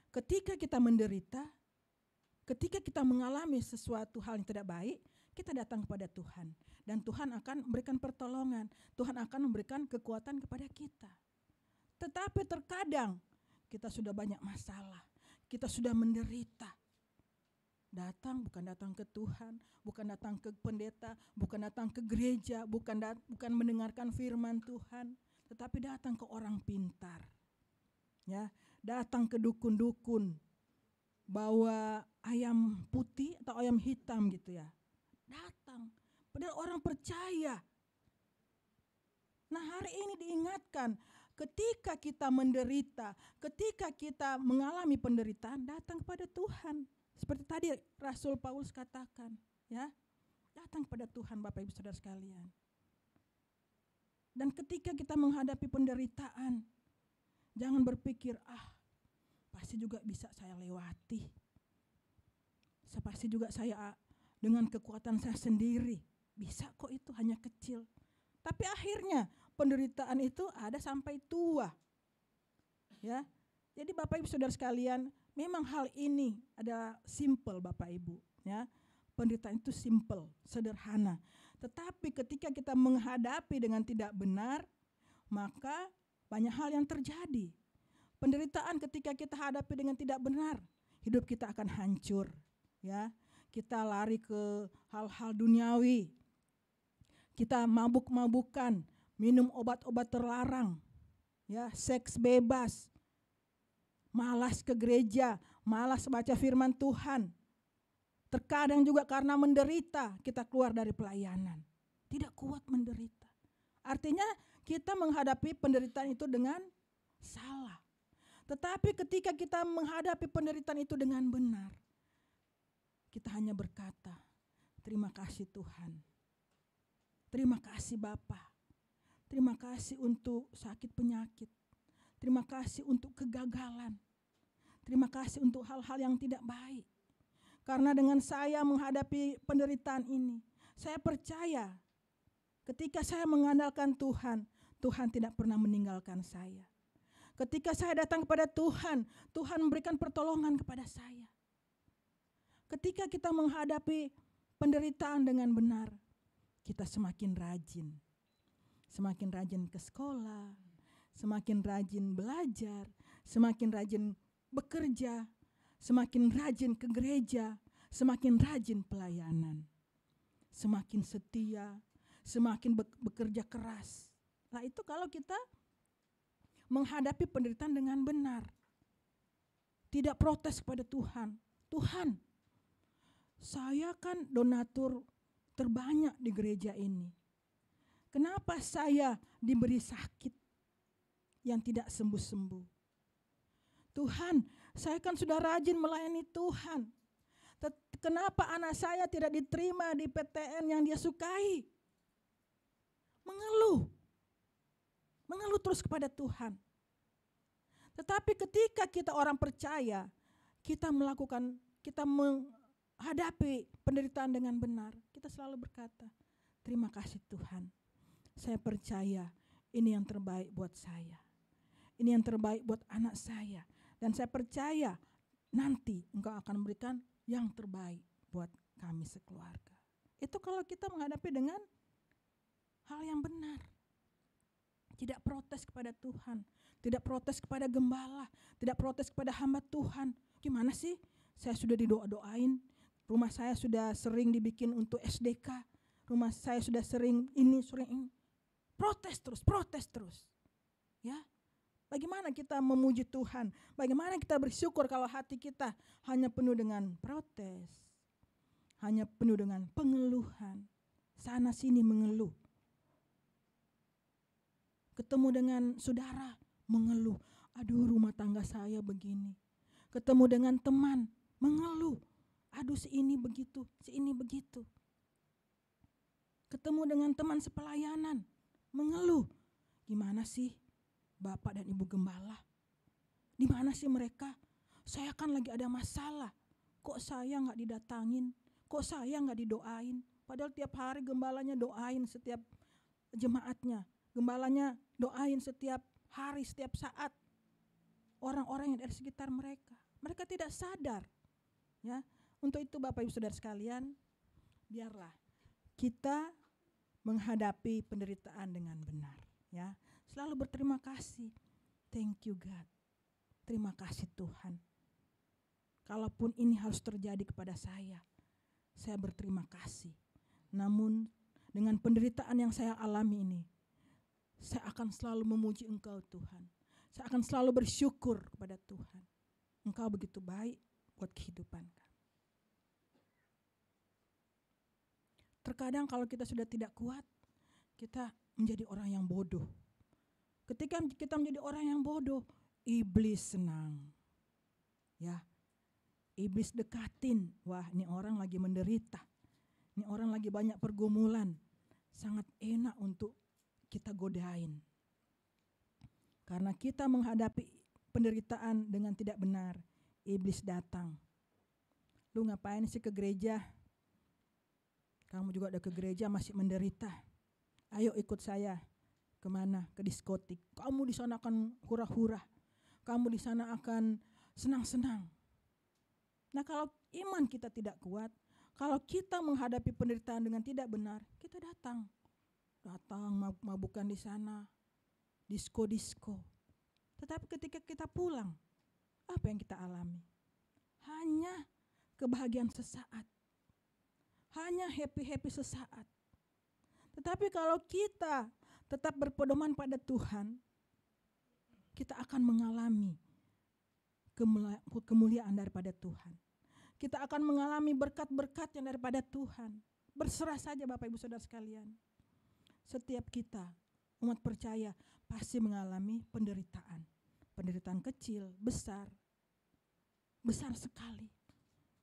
ketika kita menderita, ketika kita mengalami sesuatu hal yang tidak baik, kita datang kepada Tuhan. Dan Tuhan akan memberikan pertolongan. Tuhan akan memberikan kekuatan kepada kita. Tetapi terkadang kita sudah banyak masalah. Kita sudah menderita. Bukan datang ke Tuhan, bukan datang ke pendeta, bukan datang ke gereja, bukan mendengarkan firman Tuhan, tetapi datang ke orang pintar. Ya, datang ke dukun-dukun, bawa ayam putih atau ayam hitam gitu ya. Datang, padahal orang percaya. Nah hari ini diingatkan, ketika kita menderita, ketika kita mengalami penderitaan, datang kepada Tuhan. Seperti tadi Rasul Paulus katakan, ya, datang kepada Tuhan Bapak Ibu Saudara sekalian. Dan ketika kita menghadapi penderitaan, jangan berpikir, pasti juga bisa saya lewati. Pasti juga saya dengan kekuatan saya sendiri. Bisa kok, itu hanya kecil. Tapi akhirnya penderitaan itu ada sampai tua. Ya. Jadi Bapak Ibu Saudara sekalian, memang hal ini ada simple Bapak Ibu, ya. Penderitaan itu simple, sederhana. Tetapi ketika kita menghadapi dengan tidak benar, maka banyak hal yang terjadi. Penderitaan ketika kita hadapi dengan tidak benar, hidup kita akan hancur, ya. Kita lari ke hal-hal duniawi. Kita mabuk-mabukan, minum obat-obat terlarang, ya, seks bebas, malas ke gereja, malas baca firman Tuhan. Terkadang juga karena menderita kita keluar dari pelayanan. Tidak kuat menderita. Artinya kita menghadapi penderitaan itu dengan salah. Tetapi ketika kita menghadapi penderitaan itu dengan benar, kita hanya berkata, terima kasih Tuhan. Terima kasih Bapa. Terima kasih untuk sakit penyakit. Terima kasih untuk kegagalan. Terima kasih untuk hal-hal yang tidak baik. Karena dengan saya menghadapi penderitaan ini, saya percaya ketika saya mengandalkan Tuhan, Tuhan tidak pernah meninggalkan saya. Ketika saya datang kepada Tuhan, Tuhan memberikan pertolongan kepada saya. Ketika kita menghadapi penderitaan dengan benar, kita semakin rajin. Semakin rajin ke sekolah, semakin rajin belajar, semakin rajin bekerja, semakin rajin ke gereja, semakin rajin pelayanan. Semakin setia, semakin bekerja keras. Nah itu kalau kita menghadapi penderitaan dengan benar. Tidak protes kepada Tuhan. Tuhan, saya kan donatur terbanyak di gereja ini. Kenapa saya diberi sakit yang tidak sembuh-sembuh? Tuhan, saya kan sudah rajin melayani Tuhan. Kenapa anak saya tidak diterima di PTN yang dia sukai? Mengeluh. Mengeluh terus kepada Tuhan. Tetapi ketika kita orang percaya, kita menghadapi penderitaan dengan benar, kita selalu berkata, terima kasih Tuhan. Saya percaya ini yang terbaik buat saya. Ini yang terbaik buat anak saya. Dan saya percaya nanti Engkau akan memberikan yang terbaik buat kami sekeluarga. Itu kalau kita menghadapi dengan hal yang benar. Tidak protes kepada Tuhan. Tidak protes kepada gembala. Tidak protes kepada hamba Tuhan. Gimana sih? Saya sudah didoa-doain. Rumah saya sudah sering dibikin untuk SDK. Rumah saya sudah sering ini, sering ini. Protes terus. Ya. Bagaimana kita memuji Tuhan? Bagaimana kita bersyukur kalau hati kita hanya penuh dengan protes? Hanya penuh dengan pengeluhan. Sana sini mengeluh. Ketemu dengan saudara, mengeluh. Aduh, rumah tangga saya begini. Ketemu dengan teman, mengeluh. Aduh, si ini begitu. Ketemu dengan teman sepelayanan, mengeluh. Gimana sih Bapak dan Ibu Gembala? Di mana sih mereka? Saya kan lagi ada masalah. Kok saya nggak didatangin? Kok saya nggak didoain? Padahal tiap hari gembalanya doain setiap jemaatnya. Gembalanya doain setiap hari, setiap saat. Orang-orang yang dari sekitar mereka. Mereka tidak sadar. Ya, untuk itu Bapak Ibu Saudara sekalian, biarlah kita menghadapi penderitaan dengan benar. Ya, selalu berterima kasih. Thank you God. Terima kasih Tuhan. Kalaupun ini harus terjadi kepada saya berterima kasih. Namun dengan penderitaan yang saya alami ini, saya akan selalu memuji Engkau Tuhan. Saya akan selalu bersyukur kepada Tuhan. Engkau begitu baik buat kehidupan kami. Terkadang kalau kita sudah tidak kuat, kita menjadi orang yang bodoh. Ketika kita menjadi orang yang bodoh, iblis senang. Ya, iblis dekatin. Wah, ini orang lagi menderita. Ini orang lagi banyak pergumulan. Sangat enak untuk kita godain. Karena kita menghadapi penderitaan dengan tidak benar, iblis datang. Lu ngapain sih ke gereja? Kamu juga udah ke gereja masih menderita. Ayo ikut saya. Kemana? Ke diskotik. Kamu di sana akan hura-hura. Kamu di sana akan senang-senang. Nah, kalau iman kita tidak kuat, kalau kita menghadapi penderitaan dengan tidak benar, kita datang mabuk-mabukan di sana, disko-disko. Tetapi ketika kita pulang, apa yang kita alami? Hanya kebahagiaan sesaat. Hanya happy-happy sesaat. Tetapi kalau kita tetap berpedoman pada Tuhan, kita akan mengalami kemuliaan daripada Tuhan. Kita akan mengalami berkat-berkat yang daripada Tuhan. Berserah saja Bapak Ibu Saudara sekalian. Setiap kita, umat percaya, pasti mengalami penderitaan. Penderitaan kecil, besar. Besar sekali.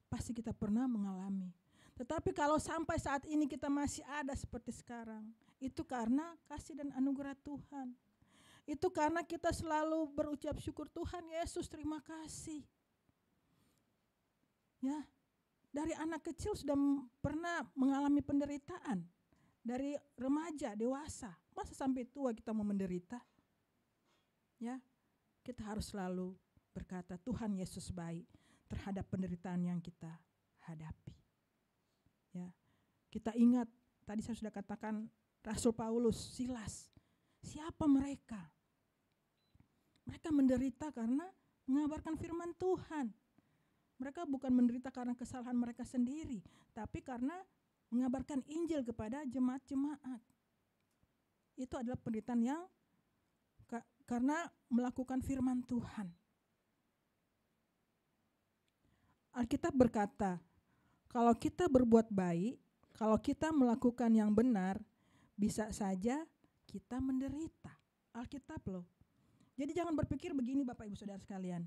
Pasti kita pernah mengalami. Tetapi kalau sampai saat ini kita masih ada seperti sekarang, itu karena kasih dan anugerah Tuhan. Itu karena kita selalu berucap syukur, Tuhan Yesus terima kasih. Ya, dari anak kecil sudah pernah mengalami penderitaan. Dari remaja, dewasa, masa sampai tua kita mau menderita? Ya, kita harus selalu berkata Tuhan Yesus baik terhadap penderitaan yang kita hadapi. Ya, kita ingat tadi saya sudah katakan Rasul Paulus, Silas. Siapa mereka? Mereka menderita karena mengabarkan firman Tuhan. Mereka bukan menderita karena kesalahan mereka sendiri, tapi karena mengabarkan Injil kepada jemaat-jemaat. Itu adalah penderitaan yang karena melakukan firman Tuhan. Alkitab berkata, kalau kita berbuat baik, kalau kita melakukan yang benar, bisa saja kita menderita. Alkitab loh. Jadi jangan berpikir begini Bapak Ibu Saudara sekalian.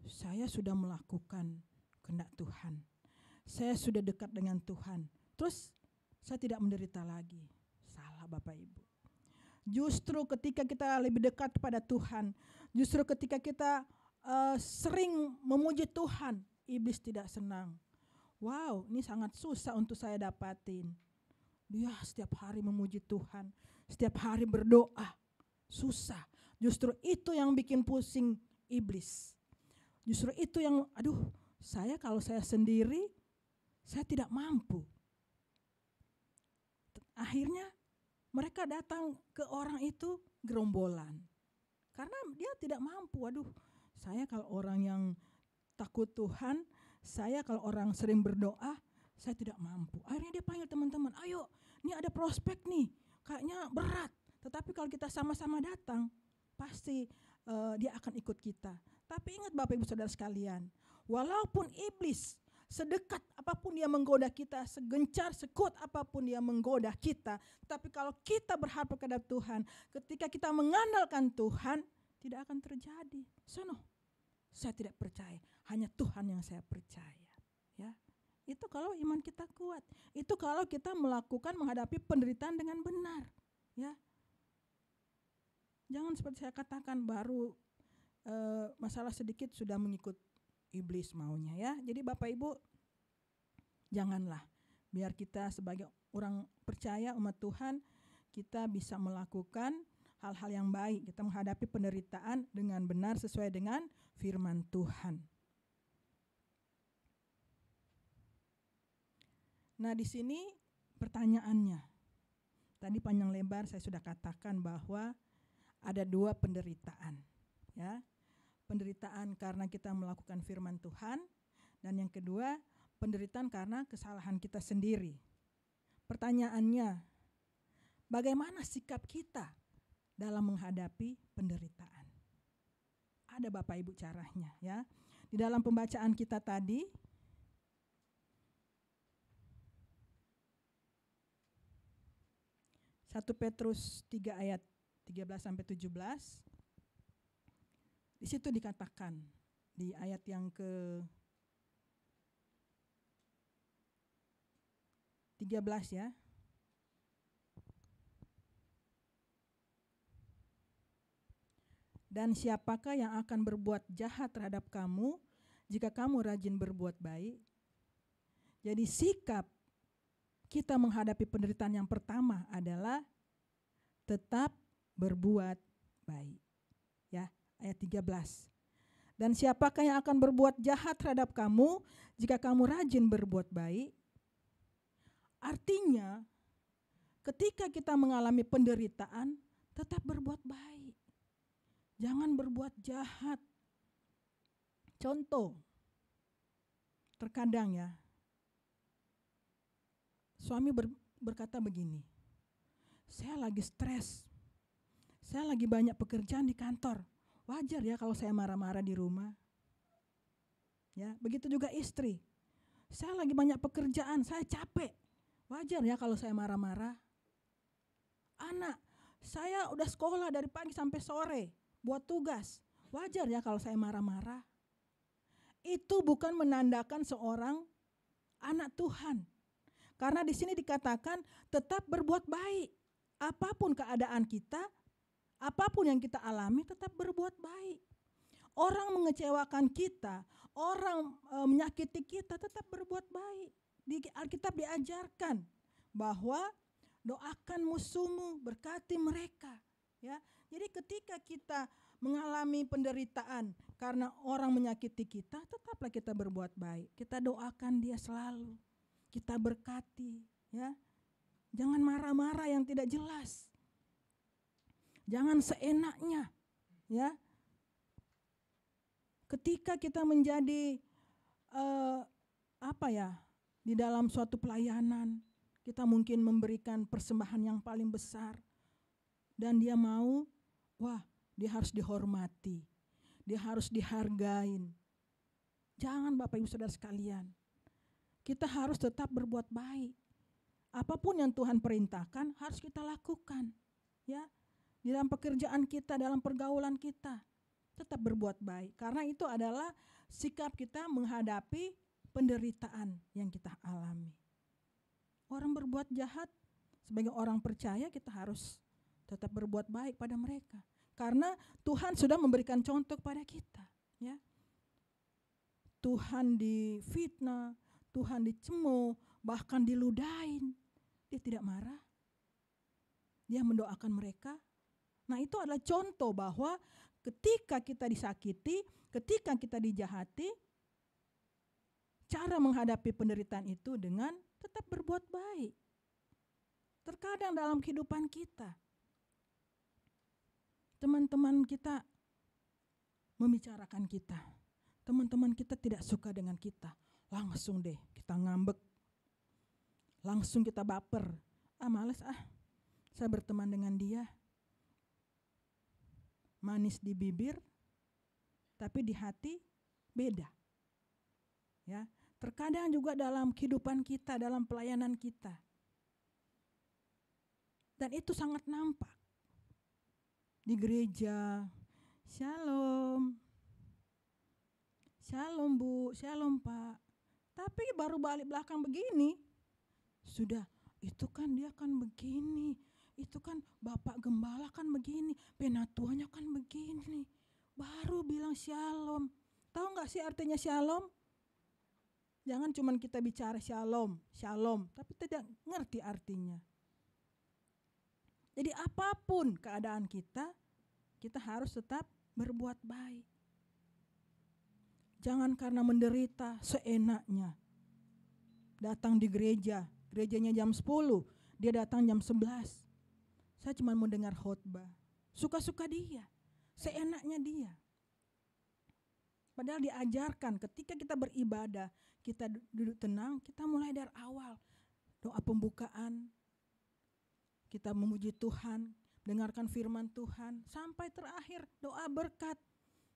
saya sudah melakukan kehendak Tuhan. Saya sudah dekat dengan Tuhan. Terus saya tidak menderita lagi. Salah Bapak Ibu. Justru ketika kita lebih dekat kepada Tuhan, justru ketika kita sering memuji Tuhan, iblis tidak senang. Wow, ini sangat susah untuk saya dapatin. Dia setiap hari memuji Tuhan, setiap hari berdoa, susah. Justru itu yang bikin pusing iblis. Justru itu yang, kalau saya sendiri, saya tidak mampu. Akhirnya mereka datang ke orang itu gerombolan. Karena dia tidak mampu. Saya kalau orang yang takut Tuhan, saya kalau orang sering berdoa, saya tidak mampu. Akhirnya dia panggil teman-teman, ayo ini ada prospek nih, kayaknya berat. Tetapi kalau kita sama-sama datang, pasti dia akan ikut kita. Tapi ingat Bapak Ibu Saudara sekalian, walaupun iblis sedekat apapun dia menggoda kita, segencar, sekuat apapun dia menggoda kita, tapi kalau kita berharap kepada Tuhan, ketika kita mengandalkan Tuhan, tidak akan terjadi. Saya tidak percaya, hanya Tuhan yang saya percaya. Ya, itu kalau iman kita kuat. Itu kalau kita menghadapi penderitaan dengan benar. Ya, jangan seperti saya katakan baru masalah sedikit sudah mengikut iblis maunya ya. Jadi Bapak Ibu, janganlah, biar kita sebagai orang percaya umat Tuhan, kita bisa melakukan hal-hal yang baik. Kita menghadapi penderitaan dengan benar sesuai dengan firman Tuhan. Nah, di sini pertanyaannya. Tadi panjang lebar saya sudah katakan bahwa ada 2 penderitaan, ya. Penderitaan karena kita melakukan firman Tuhan, dan yang kedua, penderitaan karena kesalahan kita sendiri. Pertanyaannya, bagaimana sikap kita dalam menghadapi penderitaan? Ada Bapak Ibu caranya ya. Di dalam pembacaan kita tadi, Satu Petrus 3 ayat 13-17, di situ dikatakan di ayat yang ke-13 ya. Dan siapakah yang akan berbuat jahat terhadap kamu jika kamu rajin berbuat baik? Jadi sikap kita menghadapi penderitaan yang pertama adalah tetap berbuat baik. Ya, ayat 13. Dan siapakah yang akan berbuat jahat terhadap kamu jika kamu rajin berbuat baik? Artinya, ketika kita mengalami penderitaan, tetap berbuat baik. Jangan berbuat jahat. Contoh, terkadang ya, suami berkata begini, saya lagi stres, saya lagi banyak pekerjaan di kantor, wajar ya kalau saya marah-marah di rumah. Ya, begitu juga istri, saya lagi banyak pekerjaan, saya capek, wajar ya kalau saya marah-marah. Anak, saya udah sekolah dari pagi sampai sore, buat tugas, wajar ya kalau saya marah-marah. Itu bukan menandakan seorang anak Tuhan. Karena di sini dikatakan tetap berbuat baik. Apapun keadaan kita, apapun yang kita alami, tetap berbuat baik. Orang mengecewakan kita, orang menyakiti kita, tetap berbuat baik. Di Alkitab diajarkan bahwa doakan musuhmu, berkati mereka. Ya, jadi ketika kita mengalami penderitaan karena orang menyakiti kita, tetaplah kita berbuat baik. Kita doakan dia selalu. Kita berkati, ya. Jangan marah-marah yang tidak jelas. Jangan seenaknya, ya. Ketika kita menjadi di dalam suatu pelayanan, kita mungkin memberikan persembahan yang paling besar, dan dia mau, dia harus dihormati, dia harus dihargain. Jangan Bapak Ibu Saudara sekalian, kita harus tetap berbuat baik. Apapun yang Tuhan perintahkan harus kita lakukan, ya. Di dalam pekerjaan kita, dalam pergaulan kita, tetap berbuat baik. Karena itu adalah sikap kita menghadapi penderitaan yang kita alami. Orang berbuat jahat, sebagai orang percaya kita harus tetap berbuat baik pada mereka. Karena Tuhan sudah memberikan contoh kepada kita. Ya. Tuhan difitnah, Tuhan dicemooh, bahkan diludahin. Dia tidak marah. Dia mendoakan mereka. Nah, itu adalah contoh bahwa ketika kita disakiti, ketika kita dijahati, cara menghadapi penderitaan itu dengan tetap berbuat baik. Terkadang dalam kehidupan kita, teman-teman kita membicarakan kita. Teman-teman kita tidak suka dengan kita. Langsung deh kita ngambek. Langsung kita baper. Males saya berteman dengan dia. Manis di bibir, tapi di hati beda. Ya, terkadang juga dalam kehidupan kita, dalam pelayanan kita. Dan itu sangat nampak. Di gereja, shalom. Shalom Bu, shalom Pak. Tapi baru balik belakang begini, sudah itu kan dia kan begini. Itu kan Bapak Gembala kan begini, penatuannya kan begini. Baru bilang shalom. Tahu gak sih artinya shalom? Jangan cuma kita bicara shalom, shalom, tapi tidak ngerti artinya. Jadi apapun keadaan kita harus tetap berbuat baik. Jangan karena menderita seenaknya. Datang di gereja, gerejanya jam 10, dia datang jam 11. Saya cuma mau dengar khotbah. Suka-suka dia, seenaknya dia. Padahal diajarkan ketika kita beribadah, kita duduk tenang, kita mulai dari awal. Doa pembukaan, kita memuji Tuhan, dengarkan firman Tuhan, sampai terakhir doa berkat.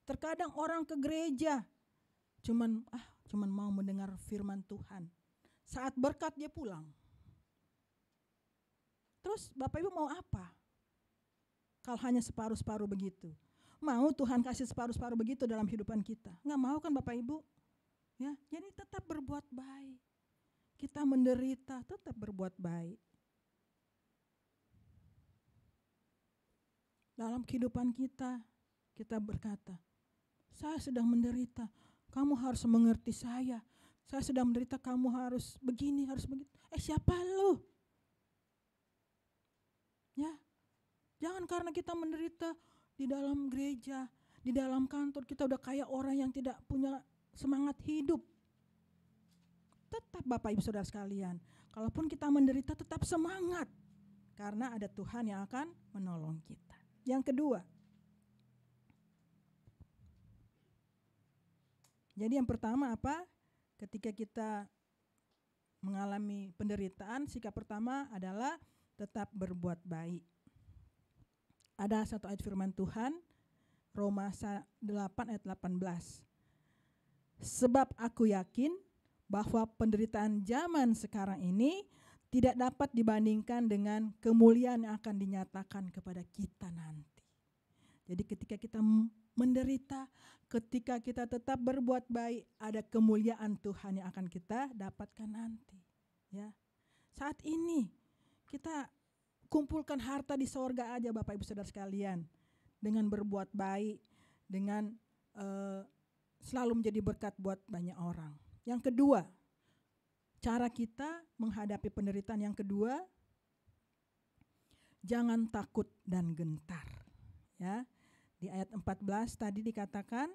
Terkadang orang ke gereja, cuman mau mendengar firman Tuhan. Saat berkat dia pulang. Terus Bapak Ibu mau apa? Kalau hanya separuh-separuh begitu. Mau Tuhan kasih separuh-separuh begitu dalam kehidupan kita? Nggak mau kan Bapak Ibu? Ya, jadi tetap berbuat baik. Kita menderita, tetap berbuat baik. Dalam kehidupan kita berkata, saya sedang menderita, kamu harus mengerti saya. Saya sedang menderita, kamu harus begini, harus begitu. Siapa lu? Ya, jangan karena kita menderita di dalam gereja, di dalam kantor, kita udah kayak orang yang tidak punya semangat hidup. Tetap Bapak Ibu Saudara sekalian, kalaupun kita menderita tetap semangat. Karena ada Tuhan yang akan menolong kita. Yang kedua, jadi yang pertama apa? Ketika kita mengalami penderitaan, sikap pertama adalah tetap berbuat baik. Ada satu ayat firman Tuhan, Roma 8 ayat 18. Sebab aku yakin bahwa penderitaan zaman sekarang ini tidak dapat dibandingkan dengan kemuliaan yang akan dinyatakan kepada kita nanti. Jadi ketika kita menderita, ketika kita tetap berbuat baik, ada kemuliaan Tuhan yang akan kita dapatkan nanti. Ya, saat ini kita kumpulkan harta di sorga aja Bapak Ibu Saudara sekalian. Dengan berbuat baik, dengan selalu menjadi berkat buat banyak orang. Yang kedua, cara kita menghadapi penderitaan yang kedua, jangan takut dan gentar. Ya, di ayat 14 tadi dikatakan,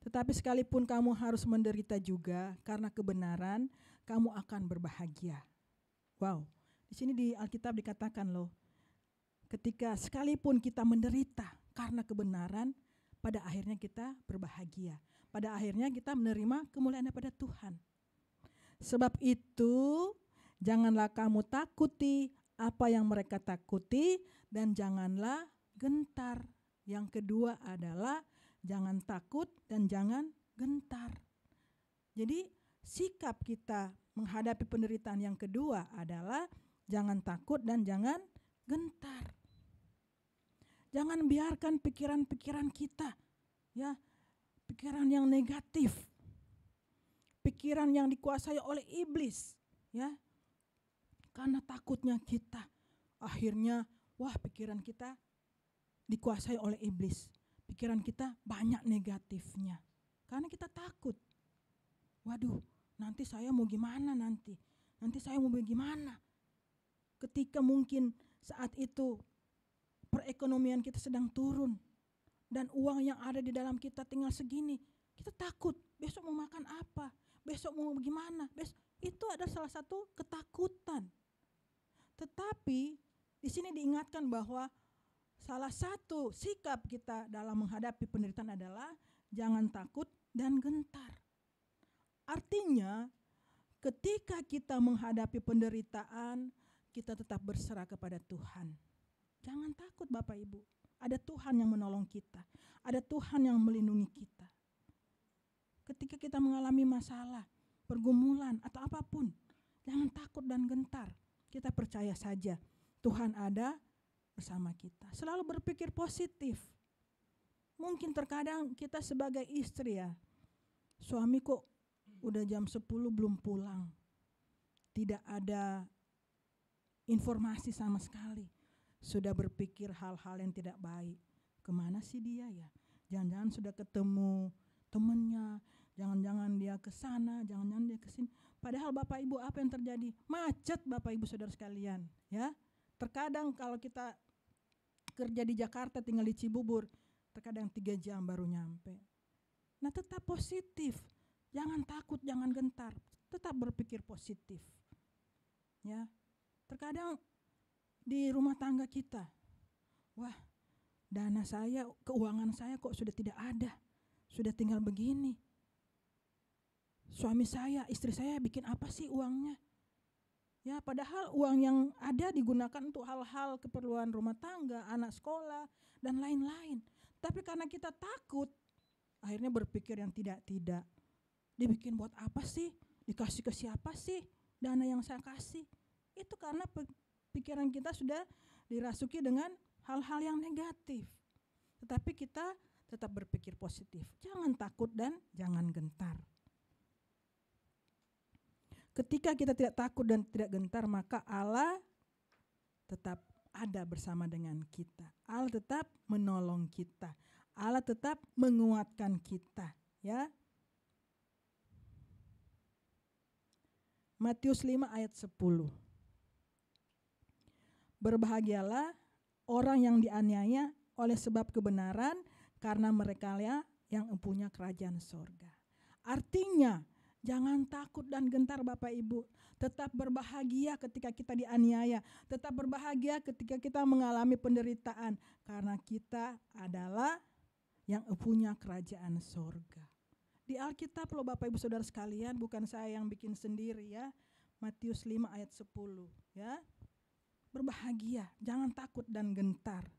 tetapi sekalipun kamu harus menderita juga karena kebenaran, kamu akan berbahagia. Wow, di sini di Alkitab dikatakan loh, ketika sekalipun kita menderita karena kebenaran, pada akhirnya kita berbahagia. Pada akhirnya kita menerima kemuliaan daripada Tuhan. Sebab itu, janganlah kamu takuti apa yang mereka takuti, dan janganlah gentar. Yang kedua adalah jangan takut dan jangan gentar. Jadi sikap kita menghadapi penderitaan yang kedua adalah jangan takut dan jangan gentar. Jangan biarkan pikiran-pikiran kita, ya, pikiran yang negatif, pikiran yang dikuasai oleh iblis, ya. Karena takutnya kita, akhirnya pikiran kita dikuasai oleh iblis. Pikiran kita banyak negatifnya. Karena kita takut. Waduh, nanti saya mau gimana nanti? Nanti saya mau bagaimana? Ketika mungkin saat itu perekonomian kita sedang turun dan uang yang ada di dalam kita tinggal segini, kita takut besok mau makan apa, besok mau gimana, itu adalah salah satu ketakutan. Tetapi di sini diingatkan bahwa salah satu sikap kita dalam menghadapi penderitaan adalah jangan takut dan gentar. Artinya ketika kita menghadapi penderitaan, kita tetap berserah kepada Tuhan. Jangan takut Bapak Ibu, ada Tuhan yang menolong kita, ada Tuhan yang melindungi kita. Ketika kita mengalami masalah, pergumulan atau apapun, jangan takut dan gentar. Kita percaya saja Tuhan ada bersama kita. Selalu berpikir positif. Mungkin terkadang kita sebagai istri, ya, suami kok udah jam 10 belum pulang, tidak ada informasi sama sekali, sudah berpikir hal-hal yang tidak baik. Kemana sih dia ya? Jangan-jangan sudah ketemu temannya, jangan-jangan dia ke sana, jangan-jangan dia ke sini. Padahal Bapak Ibu, apa yang terjadi? Macet Bapak Ibu saudara sekalian, ya. Terkadang kalau kita kerja di Jakarta tinggal di Cibubur, terkadang 3 jam baru nyampe. Nah, tetap positif. Jangan takut, jangan gentar. Tetap berpikir positif. Ya. Terkadang di rumah tangga kita, wah, dana saya, keuangan saya kok sudah tidak ada, sudah tinggal begini. Suami saya, istri saya bikin apa sih uangnya? Ya, padahal uang yang ada digunakan untuk hal-hal keperluan rumah tangga, anak sekolah, dan lain-lain. Tapi karena kita takut, akhirnya berpikir yang tidak-tidak. Dibikin buat apa sih? Dikasih ke siapa sih dana yang saya kasih? Itu karena pikiran kita sudah dirasuki dengan hal-hal yang negatif. Tetapi kita tetap berpikir positif. Jangan takut dan jangan gentar. Ketika kita tidak takut dan tidak gentar, maka Allah tetap ada bersama dengan kita. Allah tetap menolong kita. Allah tetap menguatkan kita, ya. Matius 5 ayat 10. Berbahagialah orang yang dianiaya oleh sebab kebenaran, karena merekalah yang mempunyai kerajaan sorga. Artinya, jangan takut dan gentar Bapak Ibu. Tetap berbahagia ketika kita dianiaya. Tetap berbahagia ketika kita mengalami penderitaan. Karena kita adalah yang mempunyai kerajaan sorga. Di Alkitab loh Bapak Ibu Saudara sekalian, bukan saya yang bikin sendiri, ya. Matius 5 ayat 10, ya. Berbahagia, jangan takut dan gentar.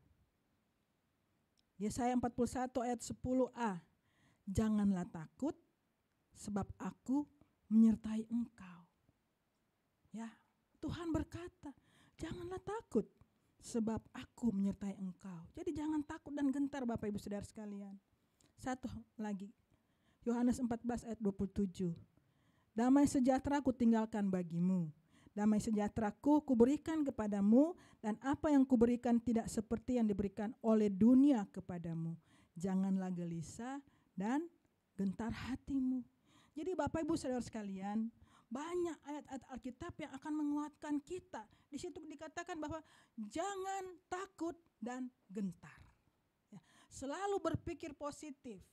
Yesaya 41 ayat 10a. Janganlah takut, sebab aku menyertai engkau. Ya, Tuhan berkata, janganlah takut, sebab aku menyertai engkau. Jadi jangan takut dan gentar Bapak Ibu Saudara sekalian. Satu lagi, Yohanes 14 ayat 27. Damai sejahtera ku tinggalkan bagimu, damai sejahteraku kuberikan kepadamu, dan apa yang kuberikan tidak seperti yang diberikan oleh dunia kepadamu. Janganlah gelisah dan gentar hatimu. Jadi Bapak Ibu Saudara sekalian, banyak ayat-ayat Alkitab yang akan menguatkan kita. Di situ dikatakan bahwa jangan takut dan gentar. Ya, selalu berpikir positif,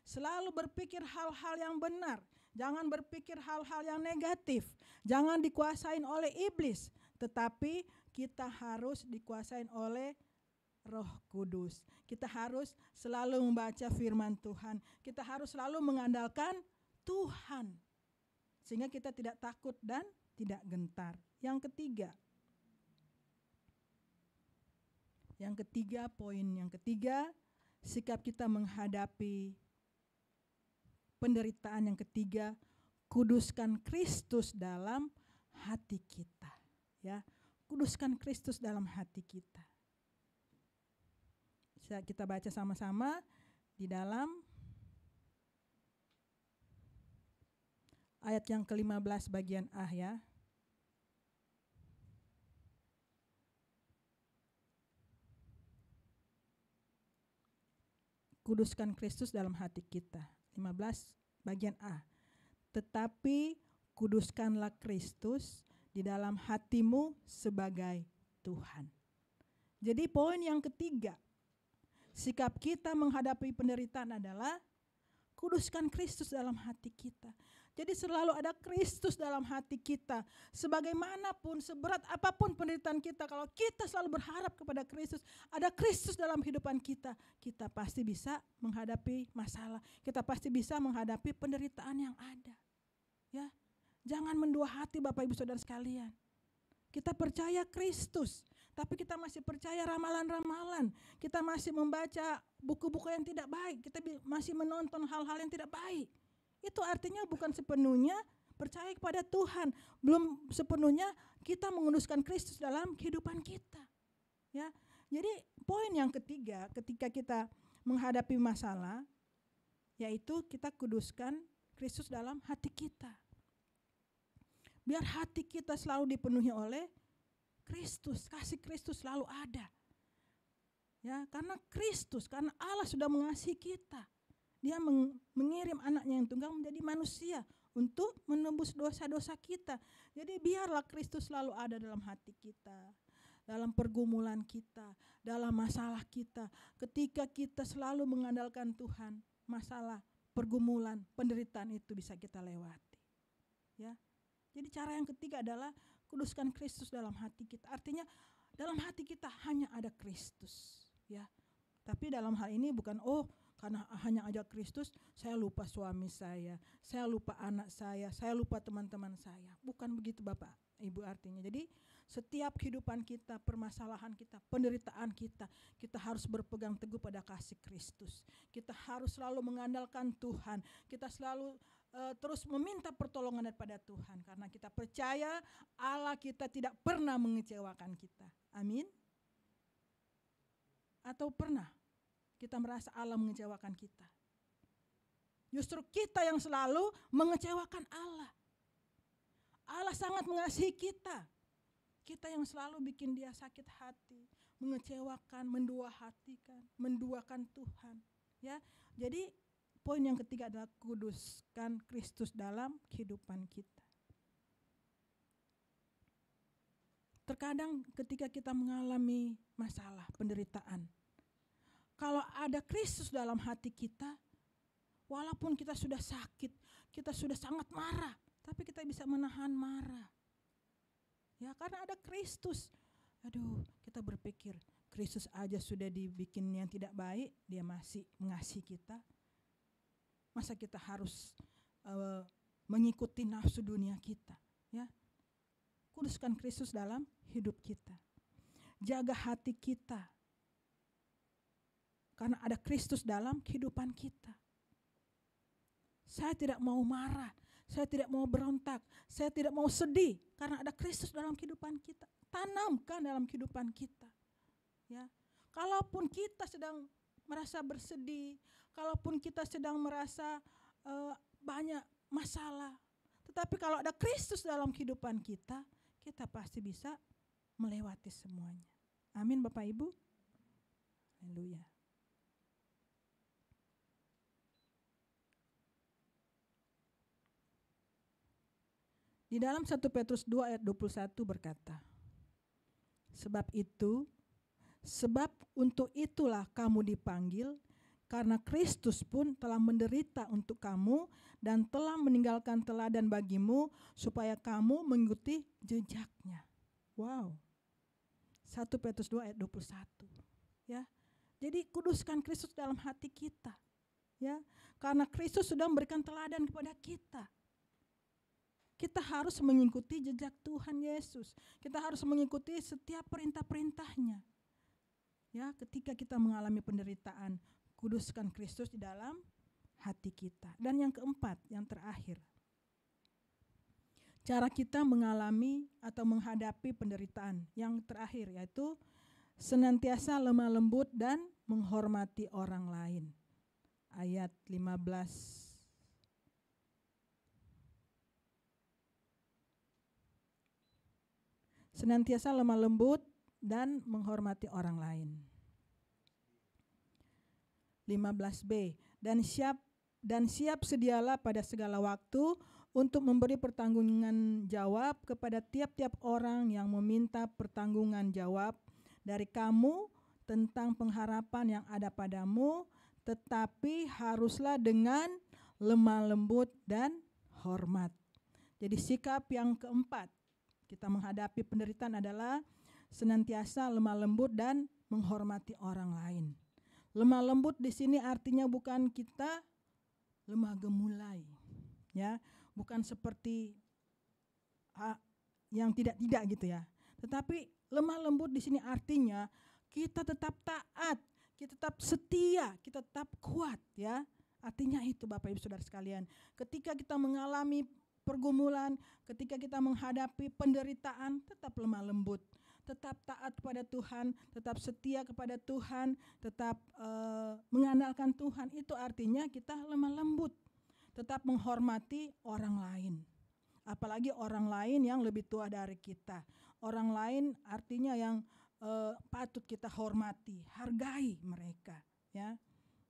selalu berpikir hal-hal yang benar. Jangan berpikir hal-hal yang negatif. Jangan dikuasain oleh iblis, tetapi kita harus dikuasain oleh Roh Kudus. Kita harus selalu membaca firman Tuhan. Kita harus selalu mengandalkan Tuhan, sehingga kita tidak takut dan tidak gentar. Yang ketiga, poin yang ketiga, sikap kita menghadapi penderitaan yang ketiga, kuduskan Kristus dalam hati kita. Ya, kuduskan Kristus dalam hati kita. Bisa kita baca sama-sama di dalam ayat yang ke-15 bagian A ya. Kuduskan Kristus dalam hati kita. 15 bagian A. Tetapi kuduskanlah Kristus di dalam hatimu sebagai Tuhan. Jadi poin yang ketiga, sikap kita menghadapi penderitaan adalah kuduskan Kristus dalam hati kita. Jadi selalu ada Kristus dalam hati kita. Sebagaimanapun, seberat apapun penderitaan kita, kalau kita selalu berharap kepada Kristus, ada Kristus dalam kehidupan kita, kita pasti bisa menghadapi masalah. Kita pasti bisa menghadapi penderitaan yang ada. Ya, jangan mendua hati Bapak Ibu Saudara sekalian. Kita percaya Kristus, tapi kita masih percaya ramalan-ramalan. Kita masih membaca buku-buku yang tidak baik. Kita masih menonton hal-hal yang tidak baik. Itu artinya bukan sepenuhnya percaya kepada Tuhan. Belum sepenuhnya kita menguduskan Kristus dalam kehidupan kita. Ya, jadi poin yang ketiga ketika kita menghadapi masalah, yaitu kita kuduskan Kristus dalam hati kita. Biar hati kita selalu dipenuhi oleh Kristus, kasih Kristus selalu ada. Ya, karena Kristus, karena Allah sudah mengasihi kita. Dia mengirim anaknya yang tunggal menjadi manusia untuk menembus dosa-dosa kita. Jadi biarlah Kristus selalu ada dalam hati kita, dalam pergumulan kita, dalam masalah kita. Ketika kita selalu mengandalkan Tuhan, masalah, pergumulan, penderitaan itu bisa kita lewati. Ya. Jadi cara yang ketiga adalah kuduskan Kristus dalam hati kita. Artinya dalam hati kita hanya ada Kristus, ya. Tapi dalam hal ini bukan karena hanya ada Kristus, saya lupa suami saya lupa anak saya lupa teman-teman saya. Bukan begitu Bapak Ibu artinya. Jadi setiap kehidupan kita, permasalahan kita, penderitaan kita, kita harus berpegang teguh pada kasih Kristus. Kita harus selalu mengandalkan Tuhan. Kita selalu terus meminta pertolongan daripada Tuhan. Karena kita percaya Allah kita tidak pernah mengecewakan kita. Amin. Atau pernah kita merasa Allah mengecewakan kita? Justru kita yang selalu mengecewakan Allah. Allah sangat mengasihi kita. Kita yang selalu bikin dia sakit hati, mengecewakan, menduakan Tuhan. Ya, jadi poin yang ketiga adalah kuduskan Kristus dalam kehidupan kita. Terkadang ketika kita mengalami masalah, penderitaan, kalau ada Kristus dalam hati kita, walaupun kita sudah sakit, kita sudah sangat marah, tapi kita bisa menahan marah. Ya, karena ada Kristus. Aduh, kita berpikir, Kristus aja sudah dibikin yang tidak baik, dia masih mengasihi kita. Masa kita harus mengikuti nafsu dunia kita, ya? Kuduskan Kristus dalam hidup kita. Jaga hati kita. Karena ada Kristus dalam kehidupan kita. Saya tidak mau marah, saya tidak mau berontak, saya tidak mau sedih karena ada Kristus dalam kehidupan kita. Tanamkan dalam kehidupan kita. Ya. Kalaupun kita sedang merasa bersedih, kalaupun kita sedang merasa banyak masalah, tetapi kalau ada Kristus dalam kehidupan kita, kita pasti bisa melewati semuanya. Amin Bapak Ibu. Haleluya. Di dalam 1 Petrus 2 ayat 21 berkata, sebab untuk itulah kamu dipanggil, karena Kristus pun telah menderita untuk kamu dan telah meninggalkan teladan bagimu supaya kamu mengikuti jejaknya. Wow. 1 Petrus 2 ayat 21. Ya. Jadi kuduskan Kristus dalam hati kita. Ya. Karena Kristus sudah memberikan teladan kepada kita. Kita harus mengikuti jejak Tuhan Yesus. Kita harus mengikuti setiap perintah-perintahnya. Ya, ketika kita mengalami penderitaan, kuduskan Kristus di dalam hati kita. Dan yang keempat, yang terakhir, cara kita mengalami atau menghadapi penderitaan. Yang terakhir yaitu senantiasa lemah lembut dan menghormati orang lain. Ayat 15. Senantiasa lemah lembut dan menghormati orang lain. 15b. Dan siap sedialah pada segala waktu untuk memberi pertanggungan jawab kepada tiap-tiap orang yang meminta pertanggungan jawab dari kamu tentang pengharapan yang ada padamu, tetapi haruslah dengan lemah lembut dan hormat. Jadi sikap yang keempat kita menghadapi penderitaan adalah senantiasa lemah lembut dan menghormati orang lain. Lemah lembut di sini artinya bukan kita lemah gemulai, ya, bukan seperti yang tidak gitu ya. Tetapi lemah lembut di sini artinya kita tetap taat, kita tetap setia, kita tetap kuat, ya. Artinya itu Bapak Ibu Saudara sekalian. Ketika kita mengalami pergumulan, ketika kita menghadapi penderitaan, tetap lemah lembut, tetap taat kepada Tuhan, tetap setia kepada Tuhan, tetap mengandalkan Tuhan. Itu artinya kita lemah lembut, tetap menghormati orang lain. Apalagi orang lain yang lebih tua dari kita. Orang lain artinya yang patut kita hormati, hargai mereka, ya.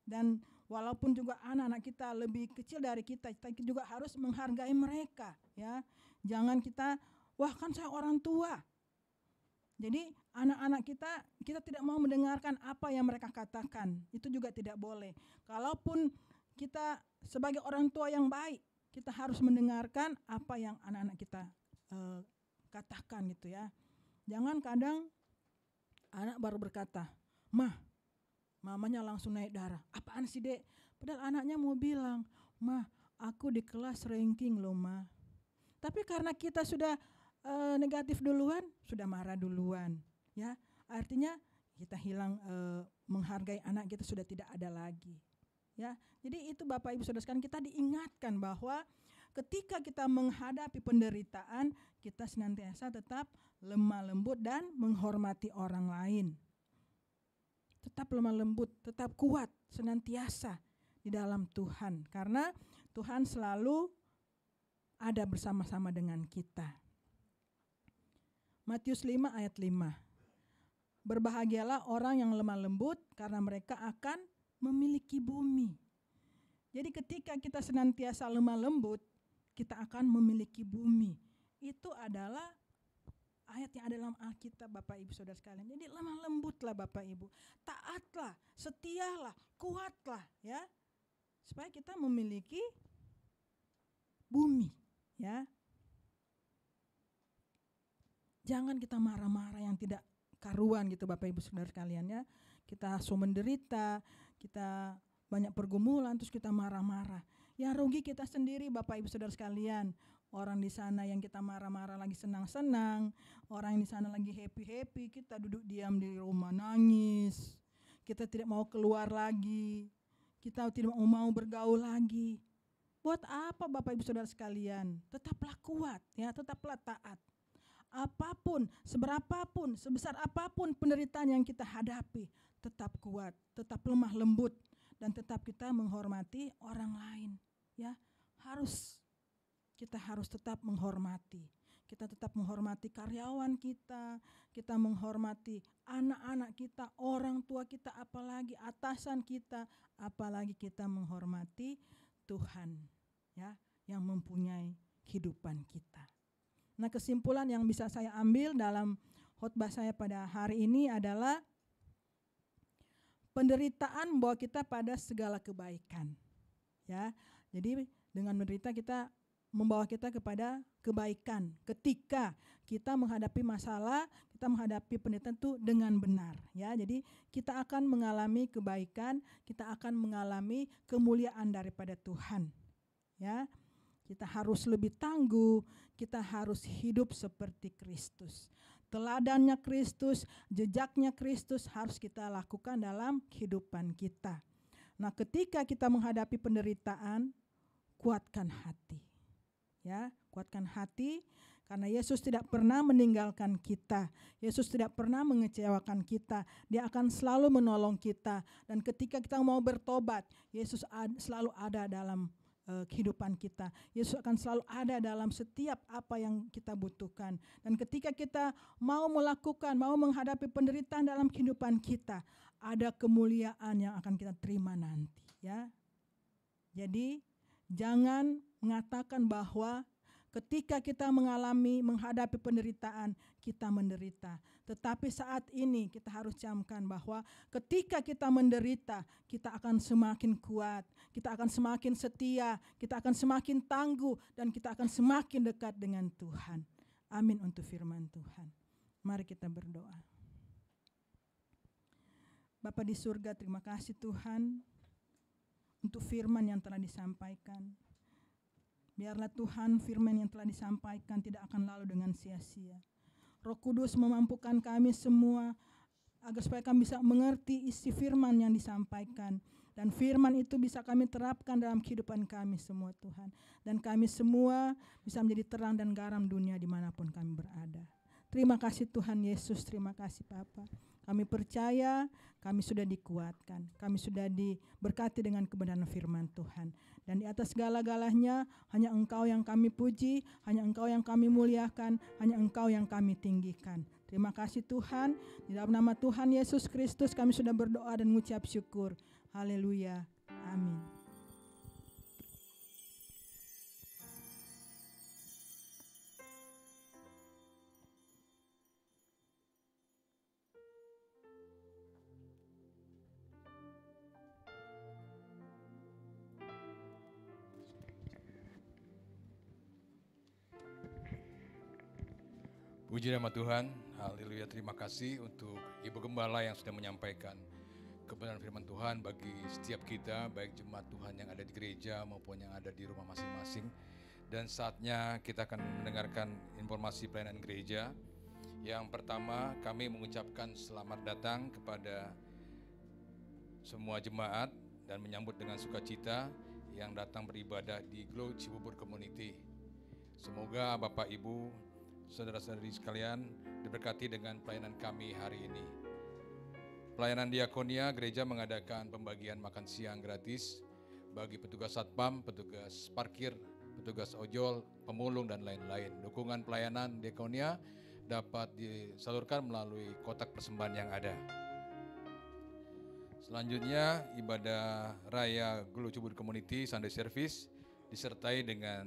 Dan walaupun juga anak-anak kita lebih kecil dari kita juga harus menghargai mereka, ya. Jangan kita, wah kan saya orang tua. Jadi anak-anak kita tidak mau mendengarkan apa yang mereka katakan. Itu juga tidak boleh. Kalaupun kita sebagai orang tua yang baik, kita harus mendengarkan apa yang anak-anak kita katakan gitu, ya. Jangan kadang anak baru berkata, "Mah," mamanya langsung naik darah. "Apaan sih, Dek?" Padahal anaknya mau bilang, "Mah, aku di kelas ranking loh, Mah." Tapi karena kita sudah negatif duluan, sudah marah duluan, ya. Artinya kita hilang menghargai anak kita sudah tidak ada lagi, ya. Jadi itu Bapak Ibu Saudara sekalian, kita diingatkan bahwa ketika kita menghadapi penderitaan, kita senantiasa tetap lemah lembut dan menghormati orang lain. Tetap lemah lembut, tetap kuat, senantiasa di dalam Tuhan. Karena Tuhan selalu ada bersama-sama dengan kita. Matius 5 ayat 5. Berbahagialah orang yang lemah lembut karena mereka akan memiliki bumi. Jadi ketika kita senantiasa lemah lembut, kita akan memiliki bumi. Itu adalah ayat yang ada dalam Alkitab Bapak Ibu Saudara sekalian. Jadi lemah lembutlah Bapak Ibu, taatlah, setialah, kuatlah, ya. Supaya kita memiliki bumi, ya. Jangan kita marah-marah yang tidak karuan gitu Bapak Ibu Saudara sekalian, ya. Kita so menderita, kita banyak pergumulan terus kita marah-marah. Yang rugi kita sendiri Bapak Ibu Saudara sekalian. Orang di sana yang kita marah-marah lagi senang-senang, orang yang di sana lagi happy-happy, kita duduk diam di rumah nangis. Kita tidak mau keluar lagi. Kita tidak mau bergaul lagi. Buat apa Bapak Ibu Saudara sekalian? Tetaplah kuat, ya, tetaplah taat. Apapun, seberapapun, sebesar apapun penderitaan yang kita hadapi, tetap kuat, tetap lemah lembut, dan tetap kita menghormati orang lain, ya. Kita harus tetap menghormati. Kita tetap menghormati karyawan kita menghormati anak-anak kita, orang tua kita, apalagi atasan kita, apalagi kita menghormati Tuhan, ya, yang mempunyai kehidupan kita. Nah, kesimpulan yang bisa saya ambil dalam khotbah saya pada hari ini adalah penderitaan membawa kita pada segala kebaikan, ya. Jadi dengan menderita kita membawa kita kepada kebaikan. Ketika kita menghadapi masalah, kita menghadapi penderitaan itu dengan benar, ya. Jadi kita akan mengalami kebaikan, kita akan mengalami kemuliaan daripada Tuhan, ya. Kita harus lebih tangguh, kita harus hidup seperti Kristus. Teladannya Kristus, jejaknya Kristus harus kita lakukan dalam kehidupan kita. Nah, ketika kita menghadapi penderitaan, kuatkan hati, ya, kuatkan hati, karena Yesus tidak pernah meninggalkan kita. Yesus tidak pernah mengecewakan kita. Dia akan selalu menolong kita. Dan ketika kita mau bertobat, Yesus selalu ada dalam kehidupan kita. Yesus akan selalu ada dalam setiap apa yang kita butuhkan. Dan ketika kita mau menghadapi penderitaan dalam kehidupan kita, ada kemuliaan yang akan kita terima nanti, ya. Jadi jangan mengatakan bahwa ketika kita menghadapi penderitaan, kita menderita. Tetapi saat ini kita harus camkan bahwa ketika kita menderita, kita akan semakin kuat, kita akan semakin setia, kita akan semakin tangguh, dan kita akan semakin dekat dengan Tuhan. Amin untuk firman Tuhan. Mari kita berdoa. Bapa di surga, terima kasih Tuhan untuk firman yang telah disampaikan. Biarlah Tuhan firman yang telah disampaikan tidak akan lalu dengan sia-sia. Roh Kudus memampukan kami semua agar supaya kami bisa mengerti isi firman yang disampaikan. Dan firman itu bisa kami terapkan dalam kehidupan kami semua Tuhan. Dan kami semua bisa menjadi terang dan garam dunia dimanapun kami berada. Terima kasih Tuhan Yesus, terima kasih Bapa. Kami percaya kami sudah dikuatkan, kami sudah diberkati dengan kebenaran firman Tuhan. Dan di atas segala-galanya hanya Engkau yang kami puji, hanya Engkau yang kami muliakan, hanya Engkau yang kami tinggikan. Terima kasih Tuhan, di dalam nama Tuhan Yesus Kristus kami sudah berdoa dan mengucap syukur. Haleluya, amin. Puji nama Tuhan, haleluya, terima kasih untuk Ibu Gembala yang sudah menyampaikan kebenaran firman Tuhan bagi setiap kita, baik jemaat Tuhan yang ada di gereja maupun yang ada di rumah masing-masing. Dan saatnya kita akan mendengarkan informasi pelayanan gereja. Yang pertama, kami mengucapkan selamat datang kepada semua jemaat dan menyambut dengan sukacita yang datang beribadah di Glow Cibubur Community. Semoga Bapak Ibu, saudara-saudari sekalian diberkati dengan pelayanan kami hari ini. Pelayanan diakonia, gereja mengadakan pembagian makan siang gratis bagi petugas satpam, petugas parkir, petugas ojol, pemulung, dan lain-lain. Dukungan pelayanan diakonia dapat disalurkan melalui kotak persembahan yang ada. Selanjutnya, ibadah raya Glow Cibubur Community Sunday Service disertai dengan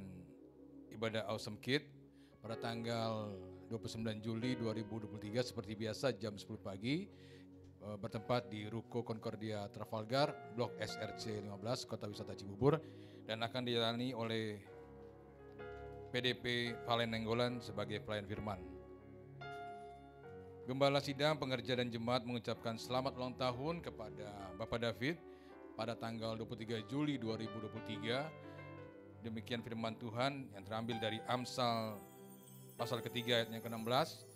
ibadah Awesome Kid pada tanggal 29 Juli 2023 seperti biasa jam 10 pagi bertempat di Ruko Concordia Trafalgar, Blok SRC 15, Kota Wisata Cibubur, dan akan dijalani oleh PDP Valen Nenggolan sebagai pelayan firman. Gembala Sidang, Pengerja dan Jemaat mengucapkan selamat ulang tahun kepada Bapak David pada tanggal 23 Juli 2023. Demikian firman Tuhan yang terambil dari Amsal pasal ketiga ayat yang ke-16.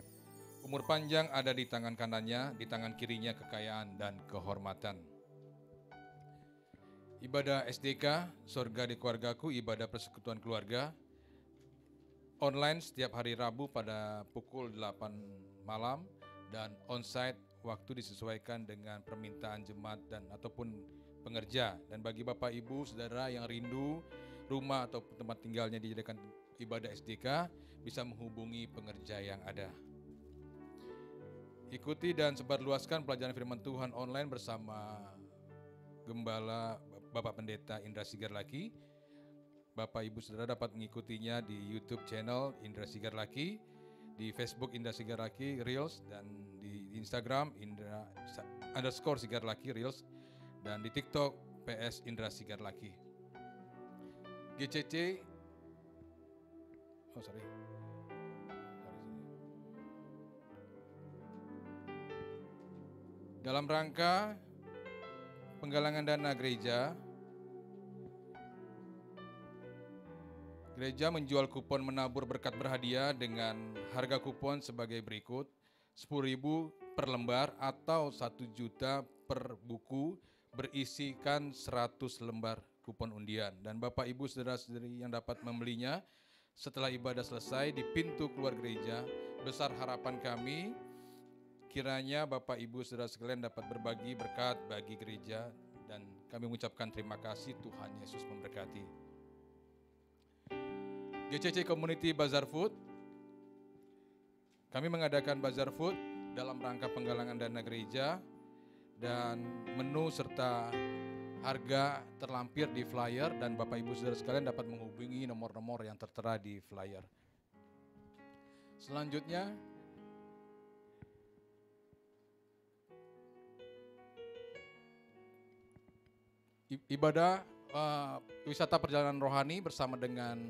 Umur panjang ada di tangan kanannya, di tangan kirinya kekayaan dan kehormatan. Ibadah SDK, Sorga di Keluargaku, ibadah persekutuan keluarga, online setiap hari Rabu pada pukul 8 malam dan onsite waktu disesuaikan dengan permintaan jemaat dan ataupun pengerja. Dan bagi Bapak Ibu Saudara yang rindu rumah atau tempat tinggalnya dijadikan ibadah SDK, bisa menghubungi pengerja yang ada. Ikuti dan sebarluaskan pelajaran firman Tuhan online bersama Gembala Bapak Pendeta Indra Sigarlaki. Bapak Ibu Saudara dapat mengikutinya di YouTube channel Indra Sigarlaki, di Facebook Indra Sigarlaki Reels, dan di Instagram Indra_Sigarlaki Reels, dan di TikTok PS Indra Sigarlaki. GCC dalam rangka penggalangan dana gereja, gereja menjual kupon menabur berkat berhadiah dengan harga kupon sebagai berikut: 10.000 per lembar atau 1 juta per buku berisikan 100 lembar kupon undian. Dan Bapak Ibu Saudara-saudari yang dapat membelinya setelah ibadah selesai di pintu keluar gereja. Besar harapan kami, kiranya Bapak Ibu Saudara sekalian dapat berbagi berkat bagi gereja, dan kami mengucapkan terima kasih. Tuhan Yesus memberkati. GCC Community Bazar Food, kami mengadakan Bazar Food dalam rangka penggalangan dana gereja, dan menu serta harga terlampir di flyer, dan Bapak Ibu Saudara sekalian dapat menghubungi nomor-nomor yang tertera di flyer. Selanjutnya, ibadah wisata perjalanan rohani bersama dengan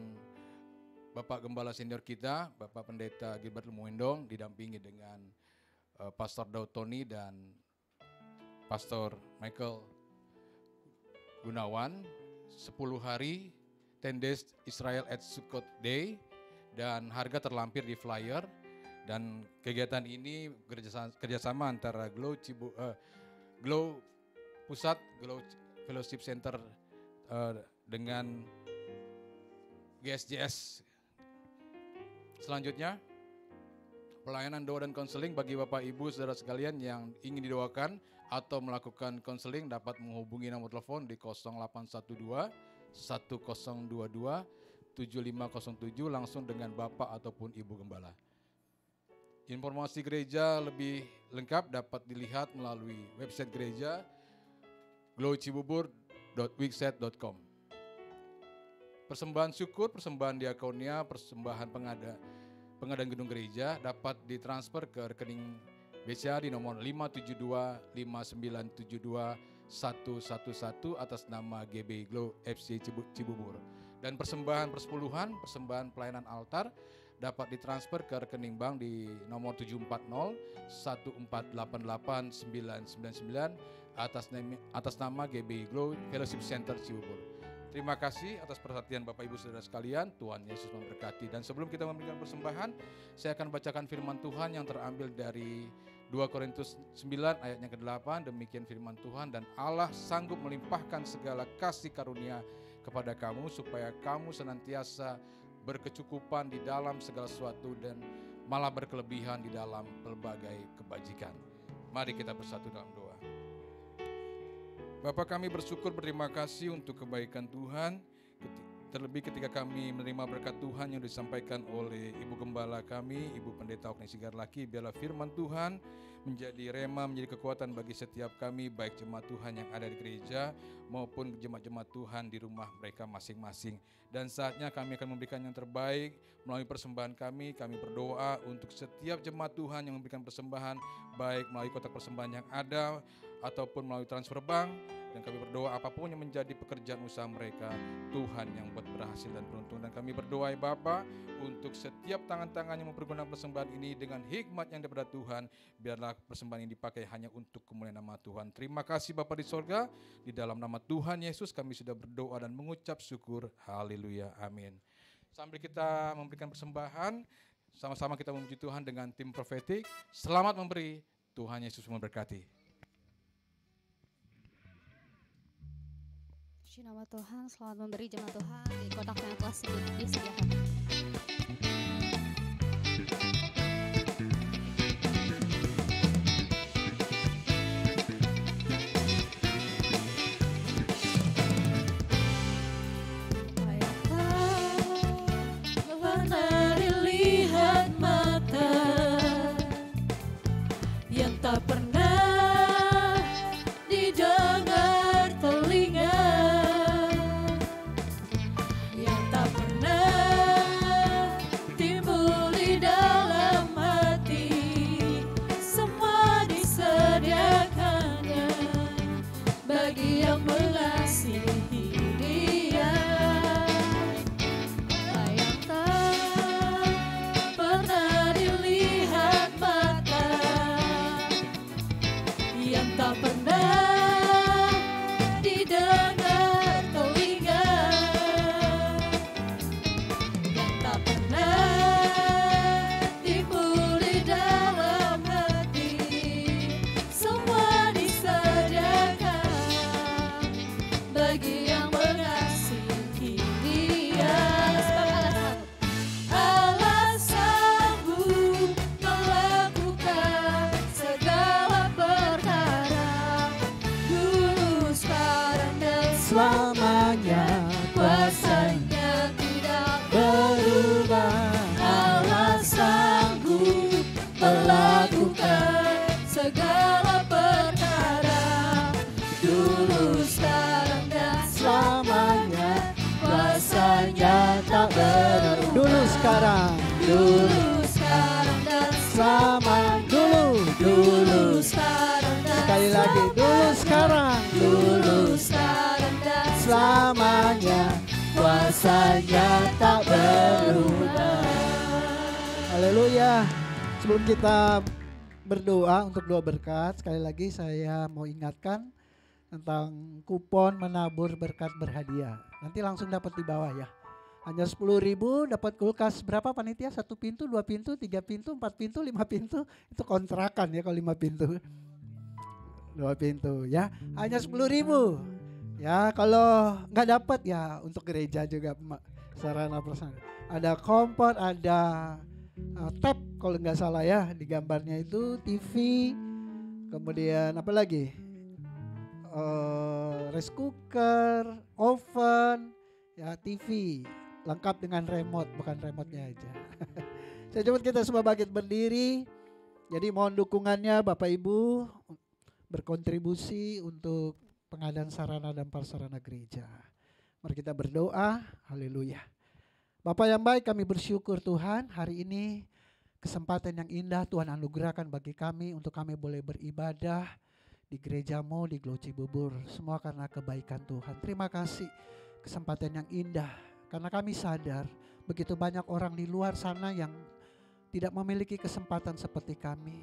Bapak Gembala senior kita, Bapak Pendeta Gilbert Lumuendong, didampingi dengan Pastor Daud Tony dan Pastor Michael Gunawan. 10 hari 10 days Israel at Sukkot Day, dan harga terlampir di flyer. Dan kegiatan ini kerjasama antara Glow Pusat, Glow Fellowship Center dengan GSJS. Selanjutnya, pelayanan doa dan konseling bagi Bapak Ibu Saudara sekalian yang ingin didoakan atau melakukan konseling dapat menghubungi nomor telepon di 0812 1022 7507 langsung dengan Bapak ataupun Ibu Gembala. Informasi gereja lebih lengkap dapat dilihat melalui website gereja glowcibubur.wixsite.com. Persembahan syukur, persembahan diakonia, persembahan pengadaan gedung gereja dapat ditransfer ke rekening BCA di nomor 57259721111 atas nama GB Glow FC Cibubur. Dan persembahan persepuluhan, persembahan pelayanan altar dapat ditransfer ke rekening bank di nomor 740-1488999 atas nama GB Glow Fellowship Center Cibubur. Terima kasih atas perhatian Bapak Ibu Saudara sekalian. Tuhan Yesus memberkati. Dan sebelum kita memberikan persembahan, saya akan bacakan firman Tuhan yang terambil dari 2 Korintus 9 ayatnya ke-8. Demikian firman Tuhan, dan Allah sanggup melimpahkan segala kasih karunia kepada kamu supaya kamu senantiasa berkecukupan di dalam segala sesuatu dan malah berkelebihan di dalam pelbagai kebajikan. Mari kita bersatu dalam doa. Bapa, kami bersyukur, berterima kasih untuk kebaikan Tuhan, terlebih ketika kami menerima berkat Tuhan yang disampaikan oleh Ibu Gembala kami, Ibu Pendeta Okni Sigarlaki. Biarlah firman Tuhan menjadi rema, menjadi kekuatan bagi setiap kami, baik jemaat Tuhan yang ada di gereja maupun jemaat-jemaat Tuhan di rumah mereka masing-masing. Dan saatnya kami akan memberikan yang terbaik melalui persembahan kami. Kami berdoa untuk setiap jemaat Tuhan yang memberikan persembahan, baik melalui kotak persembahan yang ada ataupun melalui transfer bank. Dan kami berdoa apapun yang menjadi pekerjaan usaha mereka, Tuhan yang buat berhasil dan beruntung. Dan kami berdoa, Bapa, untuk setiap tangan-tangan yang mempergunakan persembahan ini dengan hikmat yang daripada Tuhan, biarlah persembahan ini dipakai hanya untuk kemuliaan nama Tuhan. Terima kasih Bapa di sorga, di dalam nama Tuhan Yesus kami sudah berdoa dan mengucap syukur. Haleluya, amin. Sambil kita memberikan persembahan, sama-sama kita memuji Tuhan dengan tim profetik. Selamat memberi, Tuhan Yesus memberkati. Puji nama Tuhan, selamat memberi jemaat Tuhan di kotak yang telah disediakan. Tak pernah didengar telinga, yang tak pernah selamanya, kuasanya tidak berubah. Allah sanggup melakukan segala perkara, dulu, sekarang, dan selamanya, kuasanya tak berubah. Dulu, sekarang, dan selamanya. Dulu, sekarang, dan sekali lagi, dulu, sekarang, dan selamanya, kuasanya tak berubah. Haleluya. Sebelum kita berdoa untuk doa berkat, sekali lagi saya mau ingatkan tentang kupon menabur berkat berhadiah. Nanti langsung dapat di bawah ya. Hanya 10.000 dapat kulkas berapa panitia? 1 pintu, 2 pintu, 3 pintu, 4 pintu, 5 pintu. Itu kontrakan ya kalau 5 pintu. 2 pintu ya. Hanya 10.000. Ya kalau nggak dapat ya untuk gereja juga sarana prasarana. Ada kompor, ada tap kalau nggak salah ya, di gambarnya itu TV, kemudian apa lagi, rice cooker, oven, ya TV lengkap dengan remote, bukan remote-nya aja. Saya coba kita semua bangkit berdiri. Jadi mohon dukungannya Bapak Ibu berkontribusi untuk pengadaan sarana dan prasarana gereja. Mari kita berdoa. Haleluya. Bapak yang baik, kami bersyukur Tuhan hari ini kesempatan yang indah Tuhan anugerahkan bagi kami untuk kami boleh beribadah di gereja-Mu di Glo Cibubur. Semua karena kebaikan Tuhan. Terima kasih kesempatan yang indah karena kami sadar begitu banyak orang di luar sana yang tidak memiliki kesempatan seperti kami.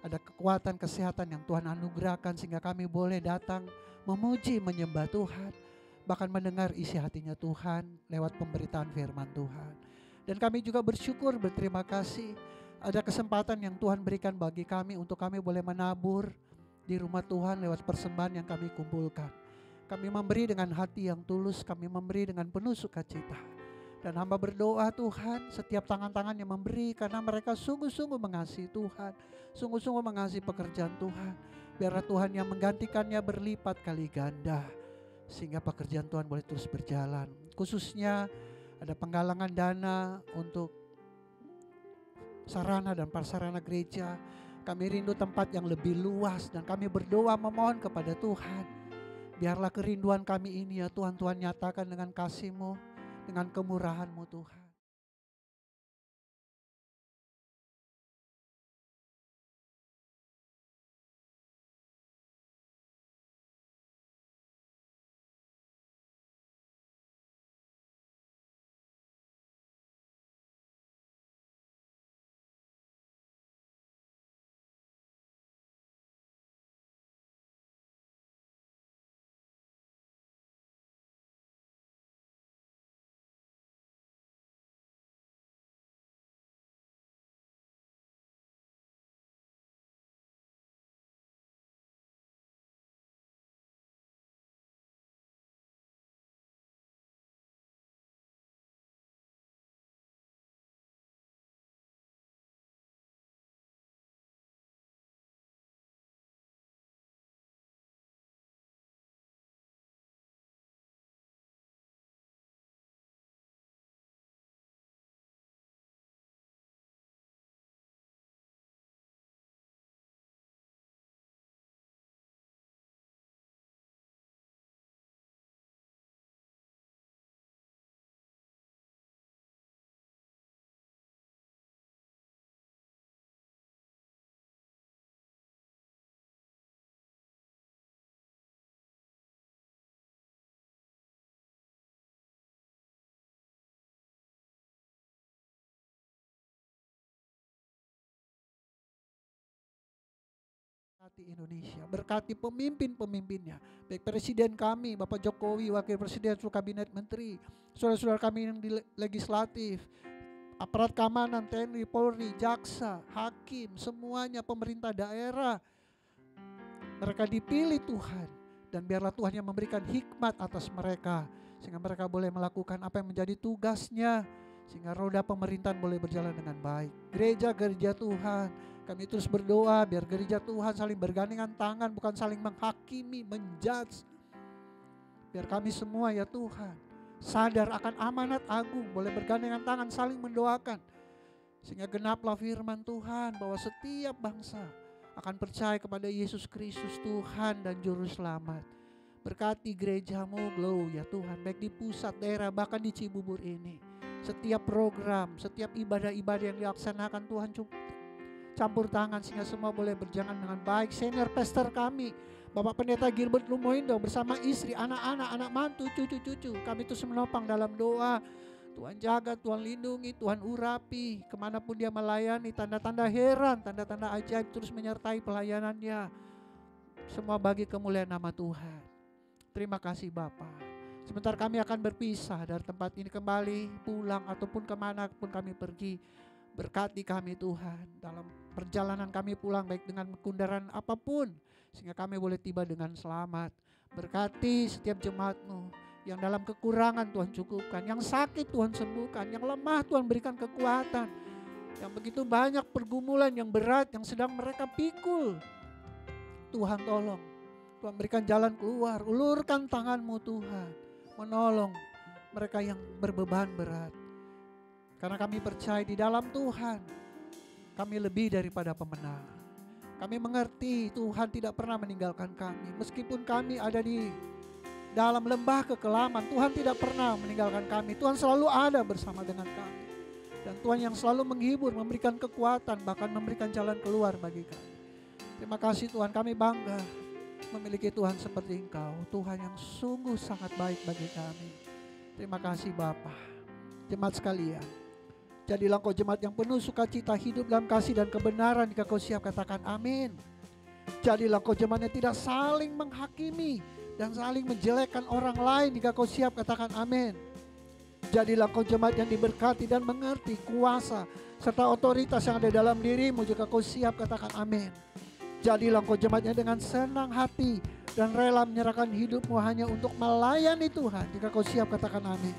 Ada kekuatan kesehatan yang Tuhan anugerahkan sehingga kami boleh datang memuji menyembah Tuhan. Bahkan mendengar isi hatinya Tuhan lewat pemberitaan firman Tuhan. Dan kami juga bersyukur, berterima kasih ada kesempatan yang Tuhan berikan bagi kami untuk kami boleh menabur di rumah Tuhan lewat persembahan yang kami kumpulkan. Kami memberi dengan hati yang tulus, kami memberi dengan penuh sukacita. Dan hamba berdoa Tuhan setiap tangan-tangan yang memberi karena mereka sungguh-sungguh mengasihi Tuhan. Sungguh-sungguh mengasihi pekerjaan Tuhan. Biarlah Tuhan yang menggantikannya berlipat kali ganda. Sehingga pekerjaan Tuhan boleh terus berjalan. Khususnya ada penggalangan dana untuk sarana dan prasarana gereja. Kami rindu tempat yang lebih luas dan kami berdoa memohon kepada Tuhan. Biarlah kerinduan kami ini ya Tuhan, Tuhan nyatakan dengan kasih-Mu, dengan kemurahan-Mu Tuhan. Berkati Indonesia, berkati pemimpin-pemimpinnya, baik Presiden kami, Bapak Jokowi, Wakil Presiden, seluruh Kabinet Menteri, saudara-saudara kami yang di legislatif, aparat keamanan, TNI, Polri, Jaksa, Hakim, semuanya pemerintah daerah. Mereka dipilih Tuhan dan biarlah Tuhan yang memberikan hikmat atas mereka sehingga mereka boleh melakukan apa yang menjadi tugasnya sehingga roda pemerintahan boleh berjalan dengan baik. Gereja-gereja Tuhan, kami terus berdoa biar gereja Tuhan saling bergandengan tangan, bukan saling menghakimi, menjudge. Biar kami semua ya Tuhan sadar akan amanat agung, boleh bergandengan tangan saling mendoakan. Sehingga genaplah firman Tuhan bahwa setiap bangsa akan percaya kepada Yesus Kristus Tuhan dan Juru Selamat. Berkati gerejamu Glow ya Tuhan, baik di pusat, daerah, bahkan di Cibubur ini. Setiap program, setiap ibadah-ibadah yang dilaksanakan Tuhan campur tangan sehingga semua boleh berjalan dengan baik. Senior pastor kami Bapak Pendeta Gilbert Lumoindo bersama istri, anak-anak, anak mantu, cucu-cucu, kami terus menopang dalam doa. Tuhan jaga, Tuhan lindungi, Tuhan urapi, kemanapun dia melayani, tanda-tanda heran, tanda-tanda ajaib terus menyertai pelayanannya. Semua bagi kemuliaan nama Tuhan. Terima kasih Bapak. Sebentar kami akan berpisah dari tempat ini kembali, pulang ataupun kemanapun kami pergi. Berkati kami Tuhan dalam perjalanan kami pulang, baik dengan kendaraan apapun, sehingga kami boleh tiba dengan selamat. Berkati setiap jemaat-Mu yang dalam kekurangan Tuhan cukupkan, yang sakit Tuhan sembuhkan, yang lemah Tuhan berikan kekuatan, yang begitu banyak pergumulan yang berat yang sedang mereka pikul. Tuhan tolong, Tuhan berikan jalan keluar, ulurkan tangan-Mu Tuhan, menolong mereka yang berbeban berat. Karena kami percaya di dalam Tuhan, kami lebih daripada pemenang. Kami mengerti Tuhan tidak pernah meninggalkan kami. Meskipun kami ada di dalam lembah kekelaman, Tuhan tidak pernah meninggalkan kami. Tuhan selalu ada bersama dengan kami. Dan Tuhan yang selalu menghibur, memberikan kekuatan, bahkan memberikan jalan keluar bagi kami. Terima kasih Tuhan, kami bangga memiliki Tuhan seperti Engkau. Tuhan yang sungguh sangat baik bagi kami. Terima kasih Bapa. Jemaat sekalian, jadilah Engkau jemaat yang penuh sukacita, hidup dalam kasih dan kebenaran. Jika Kau siap katakan amin. Jadilah Engkau jemaat yang tidak saling menghakimi dan saling menjelekkan orang lain. Jika Kau siap katakan amin. Jadilah Kau jemaat yang diberkati dan mengerti kuasa serta otoritas yang ada dalam dirimu. Jika Kau siap katakan amin. Jadilah Kau jemaat yang dengan senang hati dan rela menyerahkan hidupmu hanya untuk melayani Tuhan. Jika Kau siap katakan amin.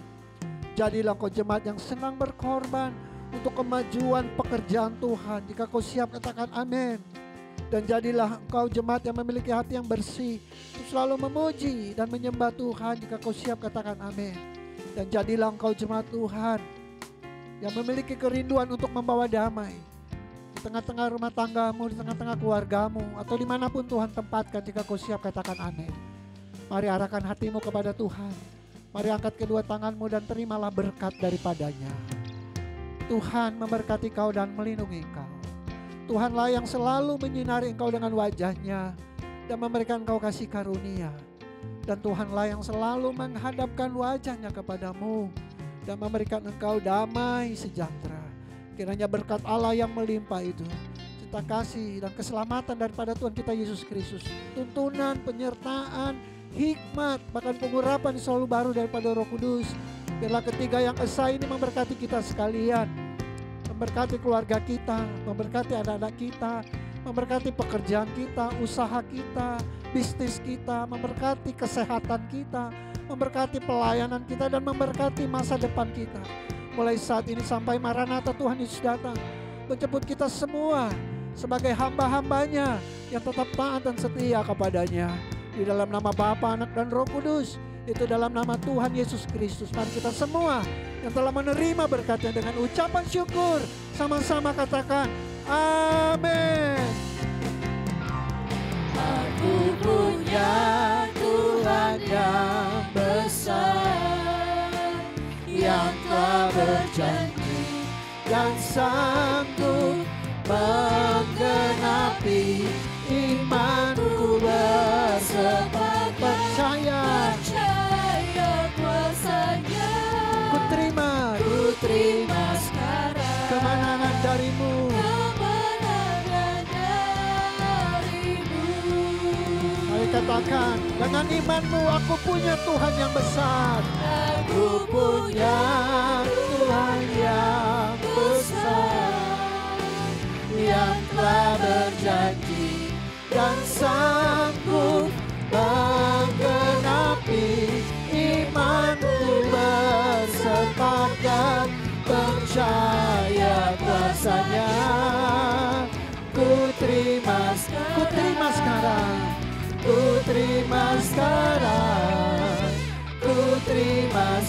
Jadilah Kau jemaat yang senang berkorban untuk kemajuan pekerjaan Tuhan. Jika Kau siap katakan amin. Dan jadilah Engkau jemaat yang memiliki hati yang bersih, untuk selalu memuji dan menyembah Tuhan. Jika Kau siap katakan amin. Dan jadilah Engkau jemaat Tuhan yang memiliki kerinduan untuk membawa damai di tengah-tengah rumah tanggamu, di tengah-tengah keluargamu, atau dimanapun Tuhan tempatkan. Jika Kau siap katakan amin. Mari arahkan hatimu kepada Tuhan. Mari angkat kedua tanganmu dan terimalah berkat daripadanya. Tuhan memberkati kau dan melindungi kau. Tuhanlah yang selalu menyinari engkau dengan wajahnya dan memberikan engkau kasih karunia. Dan Tuhanlah yang selalu menghadapkan wajahnya kepadamu dan memberikan engkau damai sejahtera. Kiranya berkat Allah yang melimpah itu, cinta kasih dan keselamatan daripada Tuhan kita Yesus Kristus, tuntunan, penyertaan, hikmat, bahkan pengurapan selalu baru daripada Roh Kudus. Biarlah ketiga yang esa ini memberkati kita sekalian, memberkati keluarga kita, memberkati anak-anak kita, memberkati pekerjaan kita, usaha kita, bisnis kita, memberkati kesehatan kita, memberkati pelayanan kita, dan memberkati masa depan kita. Mulai saat ini sampai Maranatha Tuhan Yesus datang, menjemput kita semua sebagai hamba-hambanya yang tetap taat dan setia kepadanya. Di dalam nama Bapa, Anak, dan Roh Kudus, itu dalam nama Tuhan Yesus Kristus. Mari kita semua yang telah menerima berkatnya dengan ucapan syukur sama-sama katakan amin. Aku punya Tuhan yang besar, yang telah berjanji dan sanggup menggenapi imanku bersepakat percaya kuasanya. Ku terima sekarang kemenangan darimu, Mari katakan dengan imanmu, aku punya Tuhan yang besar. Aku punya Tuhan yang besar, yang telah berjanji dan sanggup menggenapi imanku bersepakat percaya kuasanya. Ku terima sekarang, ku terima sekarang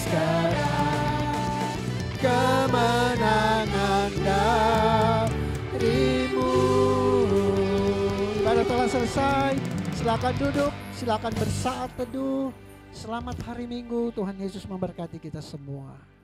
sekarang kemenangan darimu. Ibadah telah selesai. Silakan duduk, silakan bersaat teduh. Selamat hari Minggu. Tuhan Yesus memberkati kita semua.